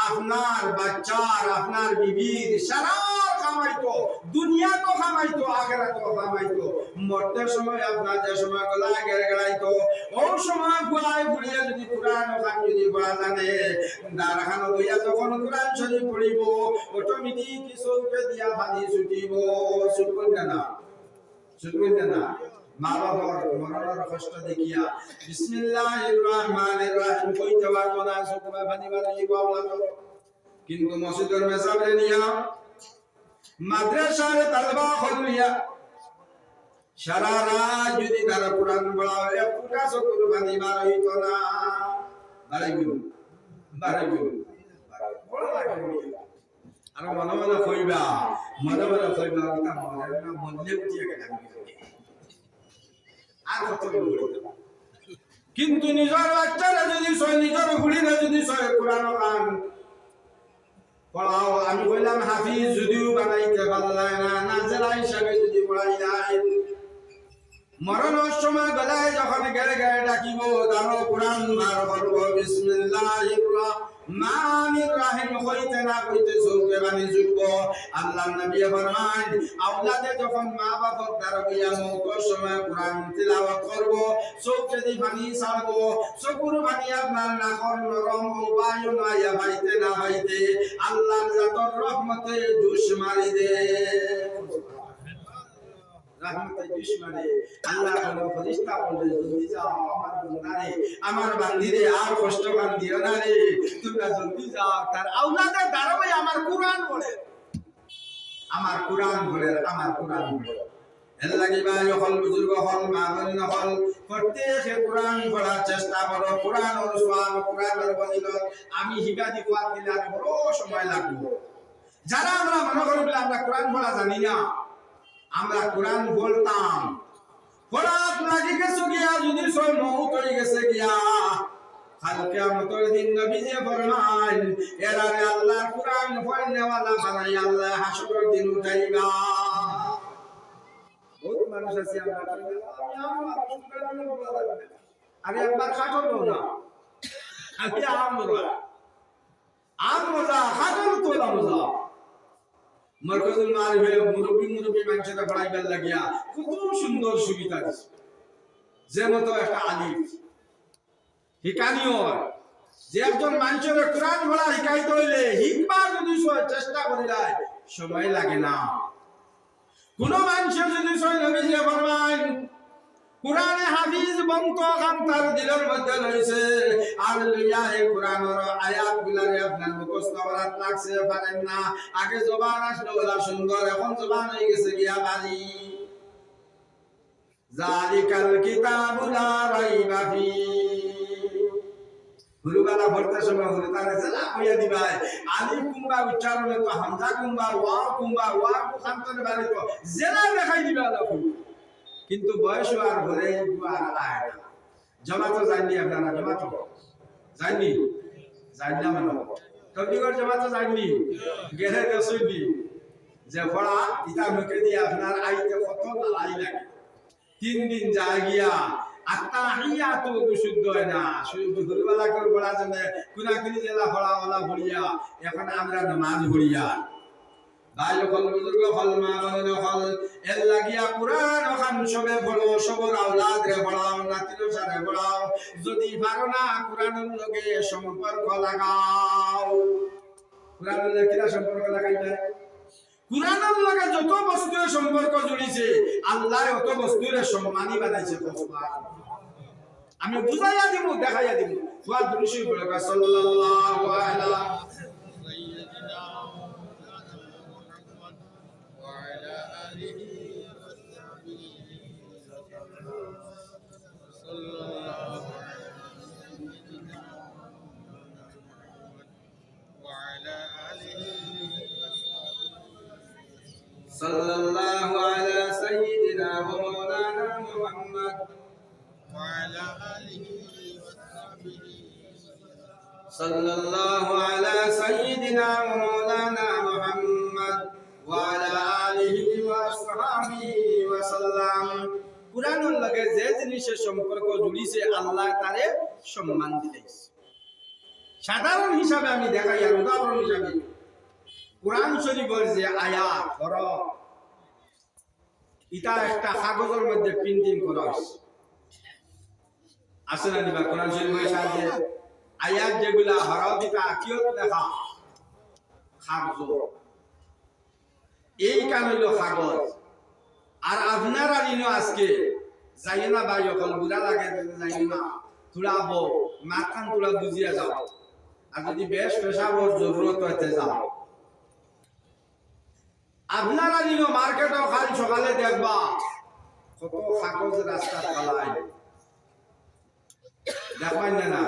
আপনার বাচ্চার আপনার বিবির সারা কামাইতো দুনিয়া তো কামাইতো আখিরাত তো কামাইতো মরতে সময় আপনার যে সময় গলা গেড়াইতো ও সময় গলায় ঘুরিয়ে যদি কোরআন খান যদি পড়া জানে দারখানো লইয়া যখন কোরআন শরীফ পড়িব অটোমেটিক চৌকে দিয়া পানি ছুটিব ছুটবেন না মা বাবার মরণের কষ্ট দেখিয়া বিসমিল্লাহির রহমানির রহিম কইতে পারতো না সুতবা বানিবার এই বাবলা কিন্তু মসজিদের মেসাবে নিয়া মাদ্রাসার তালবা খুলিয়া সারা রাত যদি তারা কোরআন পড়াও এক ফুটা চকুর বানিবার হইতো না বাড়াইব আর মনে কইবা তা মনে উঠিয়া গেলাম আর কত কিন্তু নিজের বাচ্চারা যদি নিজের ঘুরিলে যদি কোরআন কান পড়াও আমি কইলাম হাফিজ যদিও বানাইতে পারলাই না নাজেলা হিসাবে যদি পড়াই নাই মরণের সময় গলায় যখন গেড়ে ডাকিব দাঁড়ো কোরআন বার করব বিসমিল্লাহির রহমানির রহিম কইতে না কইতে চোখে বানি জুটব আল্লাহ নবী ফরমান আওলাদে যখন মা বাবার দ্বারা গিয়া মৌতের সময় কোরআন তিলাওয়াত করব চোখে দি পানি ছাড়ব চকুর পানি আপনার নাকর নরম বায়ু নাইয়া বাইতে না বাইতে আল্লাহর জাতর রহমতে জুস মারি দে রহমতের দুশমনে আল্লাহ বলে ফেরেশতা বলে জলদি যাও আমার বান্দারে আমার বান্দিরে আর কষ্ট কান দিও না রে তোমরা জলদি যাও তার আওলাদের দাঁড়াবে আমার কুরআন বলে আমার কুরআন বলে আমার কুরআন বলে এর লাগি ভাই হল বুজুর্গ হল মা বোন হল প্রত্যেকে কুরআন পড়ার চেষ্টা করো কুরআন ও সওয়াব কুরআনের ফজিলত আমি হিকা দি কোয়া দিলে আর বড় সময় লাগবে যারা আমরা মনে করি বলে আমরা কুরআন পড়া জানি না আমরা কুরআন বলতাম পড়াত লাগি গেছে গিয়া যদি সয় মউত হয়ে গেছে গিয়া কাল কিয়ামতের দিন নবী যে ফরমান এরারে আল্লাহর কুরআন পড়নে ওয়ালা বানাই আল্লাহ হাসরের দিন উঠাইবা বহুত মানুষ আছে আমি একবার খাটল না আমি আমরা খাটল তোলা মজা মার্কাজুল মারিফে মুরব্বি মানুষেরা পড়াইবার লাগিয়া কত সুন্দর সুবিধা দিছে যে মতো একটা আলিফ হিকানিও যে একজন মানুষের কোরআন পড়া শিখাইতে হইলে হিকবা যদি চেষ্টা করিলায় সময় লাগে না কোন মানুষের যদি সই নবীজি ফরমান কুরআনে হাফিজ বন্ত খান তার দিলের মধ্যে রয়েছে আর লইয়া এই কুরআনের আয়াতগুলারে আপনার মুখস্থ করার লাগছে পারেন না আগে জবান আসলো ওলা সুন্দর এখন জবান হয়ে গেছে গিয়া বাড়ি জালিকাল কিতাবু লা রাইবা ফি হুরুবালা পড়তে সময় হুরুতারে জেলা কইয়া দিবাই আলিফ কুম্বা উচ্চারণে তো হামজা কুম্বা ওয়া খান্তরে বাড়ি তো জেলা দেখাই দিবা আল্লাহ কিন্তু বয়স আর ঘরে আর আয় না জামাত জাননি আপনারা জামাত জাননি জানলা মানে তবলিগর জামাত জাননি গেরে দসুনি যে পড়া ইটা মুখে দিয়ে আপনার আইতে কত লাই লাগে 3 দিন যায় গিয়া আত্তাহিয়াতু বিশুদ্ধ হয় না শুধু ঘুরবালা করে পড়া যাবে কুনাকুনি জেলা পড়া ওলা ভরিয়া এখন আমরা নামাজ ভরিয়া ভাই হল বুজুর্গ হল মা বোন হল এর লাগিয়া কুরআন ওখান সবে পড়ো সবর আওলাদ রে পড়াও নাতির সারে পড়াও যদি পারো না কুরআনের লগে সম্পর্ক লাগাও কুরআনের লগে কিরা সম্পর্ক লাগাইবে কুরআনের লগে যত বস্তুর সম্পর্ক জড়িছে আল্লাহ অত বস্তুর সম্মানী বানাইছে আমি বুঝাইয়া দিব দেখাইয়া দিব ওয়া দুরুশি বলে সাল্লাল্লাহু আলাইহি صلى الله على سيدنا ومولانا محمد وعلى آله وصحبه صلى الله على سيدنا ومولانا محمد وعلى آله وصحبه وسلم কুরআনের লগে যে জিনিসের সম্পর্ক জুড়িছে আল্লাহ তারে সম্মান দিয়েছে সাধারণ হিসাবে আমি দেখাই আর উদাহরণ হিসাবে কুরআন শরীফের যে আয়াত হরফ এটা একটা কাগজের মধ্যে প্রিন্টিং করা হয়েছে আসলে নিবা কুরআন শরীফের সাথে আয়াত যেগুলা হরফ এটা আকিয়ত লেখা কাগজ এই কান হইল কাগজ আর আপনারা নিনো আজকে যাই না ভাই অকল বুড়া লাগে যাই না তোরা আবো মাথান তোরা বুঝিয়া যাও আর যদি বেশ পেশাবর জরুরত হইতে যাও আপনারা নিনো মার্কেটে খালি সকালে দেখবা কত কাগজ রাস্তা ফালাই দেখবেন না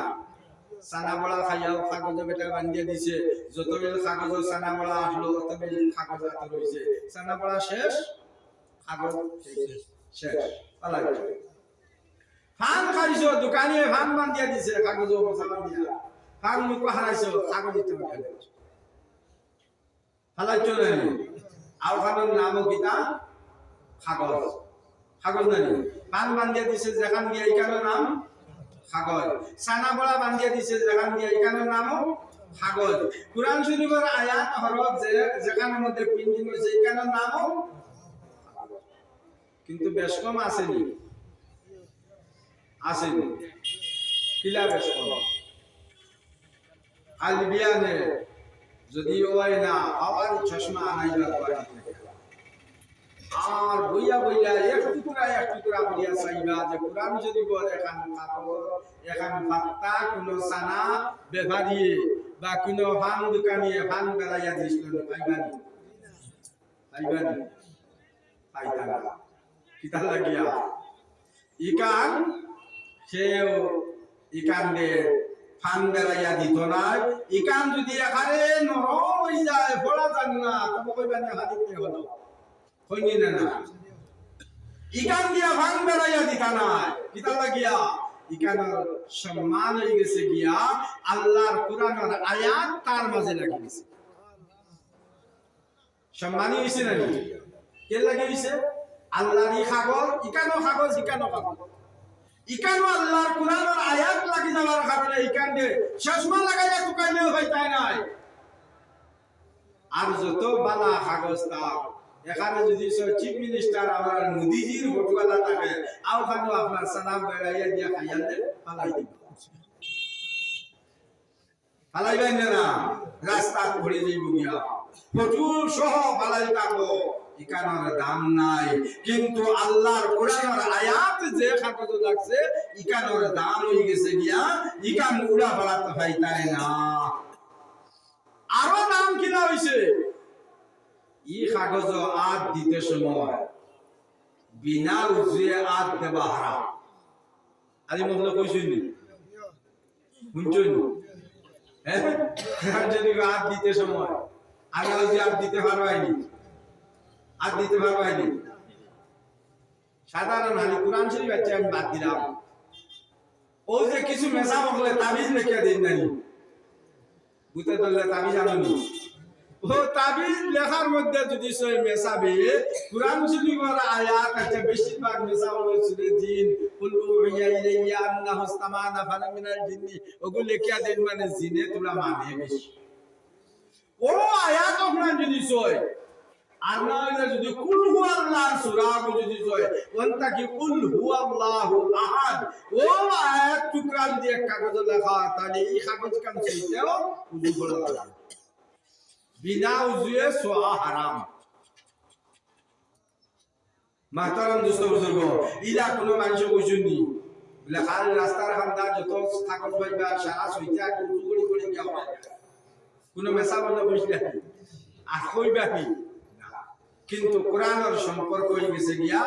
সানা বড়া খাইয়াও কাগজে বেটা বান্ধিয়ে দিছে যত বেল কাগজ সানা বড়া আসলো তত বেল কাগজ হাতে রইছে সানা বড়া শেষ কাগজ শেষ ফালাই ফান খাইছো দোকানে ফান বান্ধিয়ে দিছে কাগজ বসা বান্ধিয়া ফান মুখ হারাইছো কাগজ দিতে হবে ফালাইছো না আর খানোর নামও কিতা কাগজ কাগজ নাই পান বান্ধিয়া দিছে যেখান দিয়ে এইখানের নাম কাগজ সানা বড়া বান্ধিয়া দিছে যেখান দিয়ে এইখানের নামও কাগজ কুরআন শরীফের আয়াত হরফ যেখানের মধ্যে প্রিন্টিং হয়েছে এইখানের নামও কিন্তু বেশ কম আসেনি কিলা বেশ কম আলবিয়ানে যদি ওই না আবার চশমা আনাইবা আর বইয়া বইয়া এক টুকরা বলিয়া চাইবা যে কোরআন শরীফের এখান ফাত্তা কোন সানা বেভারিয়ে বা কোন ফান দোকানিয়ে ফান বেড়াইয়া দিছিল পাইবানি পাইতানা কিতা লাগিয়া ইকান সেও ইকান দে ফান বেড়াইয়া দিত না ইকান যদি এখানে নরম হয়ে যায় পড়া যান না তবে কইবানি হাদিতে হলো হইনি না ইকান দিয়া ফান বেড়াইয়া দিতা না কিতা লাগিয়া ইকানের সম্মান হয়ে গেছে গিয়া আল্লাহর কোরআনের আয়াত তার মাঝে লাগি গেছে সম্মানী হইছে না কে লাগি হইছে আল্লাহরই কাগজ ইকানো কাগজ ইকানো আল্লাহর কোরআনের আয়াত লাগি যাওয়ার কারণে ইকান দে চশমা লাগাইয়া টুকাইলেও পাইতাই নাই আর যত বালা কাগজ তার এখানে যদি চিফ মিনিস্টার আমার মোদিজির ফটোওয়ালা থাকে আও খানো আপনার সালাম বেড়াইয়া দিয়া খাইয়া দে পালাই দিব পালাইবেন না রাস্তা ঘুরে যাইব গিয়া ফটো সহ পালাই থাকবো ইকানের দাম নাই কিন্তু আল্লাহর কোরআনের আয়াত যে কাগজ লাগছে ইকানের দাম হয়ে গেছে গিয়া ইকান উড়া পালাতে পাইতাই না আরো দাম কিনা হইছে ই কাগজ আদ দিতে সময় বিনা উজরে আদ দেবা হারাম আদি মহলে কইছেন নি শুনছেন হ্যাঁ যদি আদ দিতে সময় আগে যদি আদ দিতে পারবাইনি আদ দিতে পারবাইনি সাধারণ হালি কোরআন শরীফ আছে আমি বাদ দিলাম ও যে কিছু মেসা বললে তাবিজ লেখা দিন নাই বুতে ধরলে তাবিজ আনুনি ও তাবিজ লেখার মধ্যে যদি সই মেসাবে কুরআন শরীফের আয়াত আছে বেশিরভাগ মেসা হলো সূরা জিন কুল উহিয়া ইলাইয়া আন্নাহু ইসতামা নাফারুম মিনাল জিন্নি ওগুলো লেখা দেন মানে জিনে তোরা মানে বেশি ও আয়াত আপনার যদি সই আর না হইলে যদি কুল হুয়াল্লাহর সূরা যদি সই ওনটা কি কুল হুয়াল্লাহু আহাদ ও আয়াত টুকরা যদি এক কাগজে লেখা তাহলে এই কাগজ কাম চাইতেও উজু করা লাগে বিনা উজুয়ে সোয়া হারাম মাহতারাম দোস্ত বুজুর্গ ইলা কোন মানুষ কইছুনি বলে খাল রাস্তার খান্দা যত কাগজ পাইবা সারা সইতা উজু করে গিয়া কোন মেসা বন্ধ কইছলা আর কইবা কি কিন্তু কোরআনের সম্পর্ক হয়ে গেছে গিয়া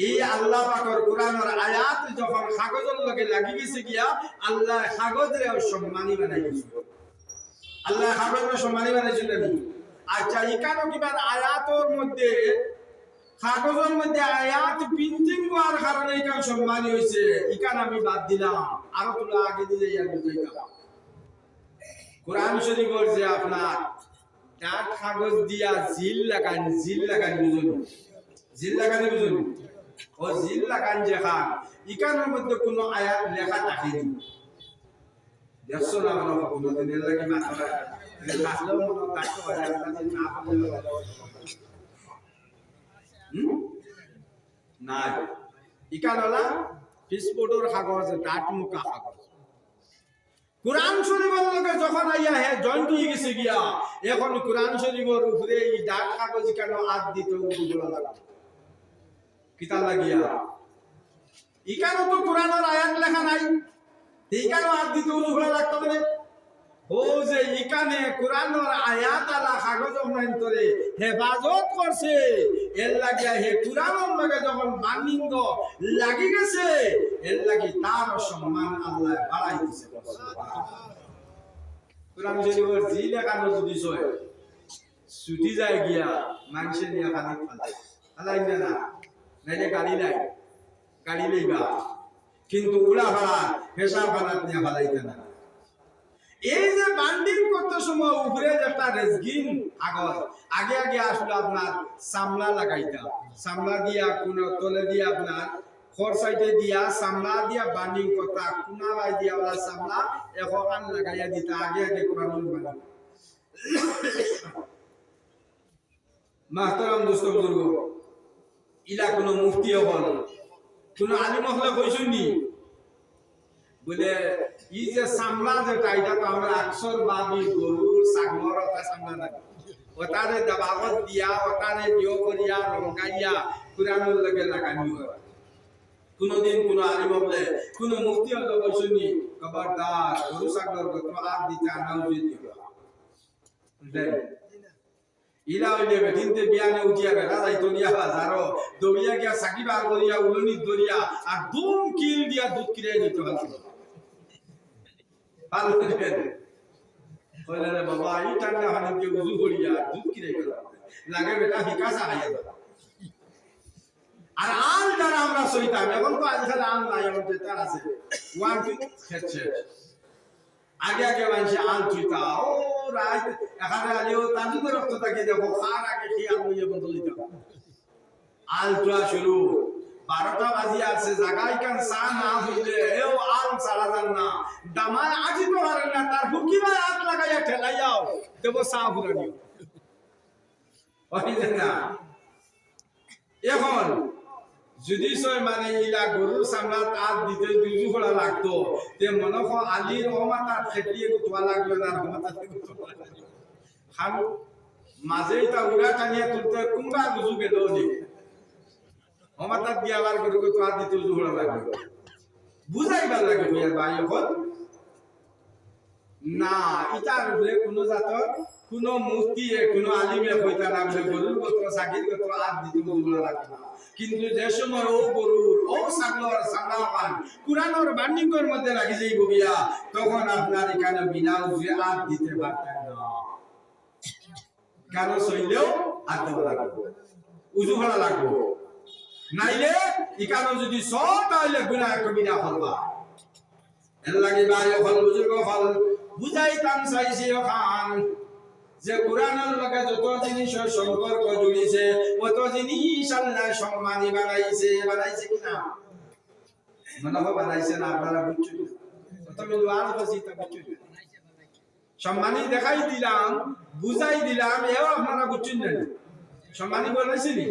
এই আল্লাহ পাকের কোরআনের আয়াত যখন কাগজের লগে লাগি গেছে গিয়া আল্লাহ কাগজরে সম্মানী বানাই দিয়েছে আল্লাহ কাগজরে সম্মানী বানাইছিল না আচ্ছা ইকানো কিবা আয়াতের মধ্যে কাগজের মধ্যে আয়াত প্রিন্টিং হওয়ার কারণে ইকান সম্মানী হইছে ইকান আমি বাদ দিলাম আর তোলা আগে দিয়ে যাই বুঝাইতাম কোরআন শরীফের যে আপনার ডাক কাগজ দিয়া জিল লাগান বুঝুন জিল লাগানি বুঝুন ও জিল লাগান যে খান ইকানের মধ্যে কোনো আয়াত লেখা থাকেনি দেখছো না মানে কোনো দিনের লাগি মাথা আসলেও মনে থাকতে পারে না না ইকানলা পিসপোর্টের কাগজ ডাট মুকা কাগজ কুরআন শরীফের লগে যখন আইয়া হে জয়েন্ট হয়ে গেছে গিয়া এখন কুরআন শরীফের উপরে এই ডাক কাগজ কেন আদ দিতে উগুলা লাগে কিতা লাগিয়া ইকানো তো কুরআনের আয়াত লেখা নাই ইকানো আদ দিতে উগুলা লাগতো মানে ও যে ইকানে কুরআনের আয়াত আলা কাগজ অন্তরে হেফাজত করছে এর লাগিয়া হে কুরআনের লগে যখন বান্ডিং লাগি গেছে এর লাগি তার সম্মান আল্লাহ বাড়াই দিয়েছে কুরআন শরীফের জি লেখানো যদি সয় ছুটি যায় গিয়া মানুষে নিয়ে খালি ফালাই না নাইলে গাড়ি লইবা কিন্তু উড়া ভাড়া হেসা ভাড়া নিয়ে ফালাইতে না এই যে বান্ডিং করতে সময় উপরে একটা রেজগিন কাগজ আগে আসলে আপনার সামলা লাগাইতা সামলা দিয়া কোন তলে দিয়া আপনার ফোর সাইডে দিয়া সামলা দিয়া বান্ডিং করতা কুনালাই দিয়া ওলা সামলা এখন লাগাইয়া দিতা আগে কোরআন বান্ডিং মাহতারাম দোস্ত বুজুর্গ ইলা কোন মুফতি হল কোন আলিম হলে কইছুনি বলে এই যে সামলা যেটা এটা তো আমরা আকসর বাবি গরুর সাগমর সামলা লাগে ওতারে দাবাগত দিয়া ওতারে দিও করিয়া রঙ্গাইয়া কুরআনের লগে লাগানি হয় কোনদিন কোন আলিম বলে কোন মুফতি হলো বসুনি খবরদার গরু ছাগল গত আর দিতে আনাও যদি বুঝলেন ইলা হইলে বেদিনতে বিয়ানে উঠিয়া বেড়া যাইতো নিয়া বাজারও দৌড়িয়া গিয়া সাকি বার করিয়া উলনি দরিয়া আর দুম কিল দিয়া দুধ কিনে নিতে পারছিল ভালো কইলে রে বাবা এই ঠান্ডা হানি দিয়ে উজু করিয়া দুধ কিনে গেল লাগে বেটা হিকাসা খাইয়া আর আল দ্বারা আমরা সইতাম এখন তো আজকাল আল নাই এখন যেটা আছে ওয়ান টু খেচ্ছে আগে আগে মানুষ আল চুইতা ও রাত এখানে আলিও তাজু করে রক্ত তাকে দেখো খার আগে কি আল নিয়ে বন্ধ দিতাম আল চুয়া শুরু 12টা বাজি আছে জায়গায় কান সা না হইলে এও আল সারা যান না দামায় আজি তো হারেন না তার হুকি ভাই হাত লাগাইয়া ঠেলাইয়াও দেব সা হুরানি হইলে না এখন যদি সয় মানে ইলা গরুর সামলাত আদ দিতে দুজু খোলা লাগতো তে মনে হ আলীর রহমাতা খেটিয়ে গুতবা লাগলো না রহমাতা গুতবা খান মাঝে তা উড়া টানিয়া তুলতে কুম্বা গুজু গেল নি রহমাতা দিয়াবার গরু তো আদ দিতে দুজু খোলা লাগলো বুঝাইবার লাগে মিয়ার ভাই এখন না ইটার উপরে কোন জাতর কোন মুফতি কোন আলিমে কইতা না বলে গরুর গোত্র সাকির গোত্র আদ দিতে দুজু খোলা লাগলো কিন্তু যে সময় ও গরুর ও ছাগলর সামলাবান কুরআনের বান্ডিংয়ের মধ্যে লাগি যাইব গিয়া তখন আপনার এখানে বিনা উজরে আদ দিতে পারতেন না কেন সইলেও আদ দেওয়া লাগবে উজু করা লাগবে নাইলে এখানে যদি সব তাহলে গুনাহ কবিরা হলবা এর লাগি ভাই হল বুজুর্গ হল বুঝাইতাম চাইছি খান যে কোরআনের লগে যত জিনিস সম্পর্ক জুড়িছে কত জিনিস আল্লাহ সম্মানী বানাইছে কিনা মনে হয় বানাইছে না আপনারা বুঝছেন তুমি ওয়াজ বসিতা বুঝছেন সম্মানী দেখাই দিলাম বুঝাই দিলাম এও আপনারা বুঝছেন না সম্মানী বানাইছে নি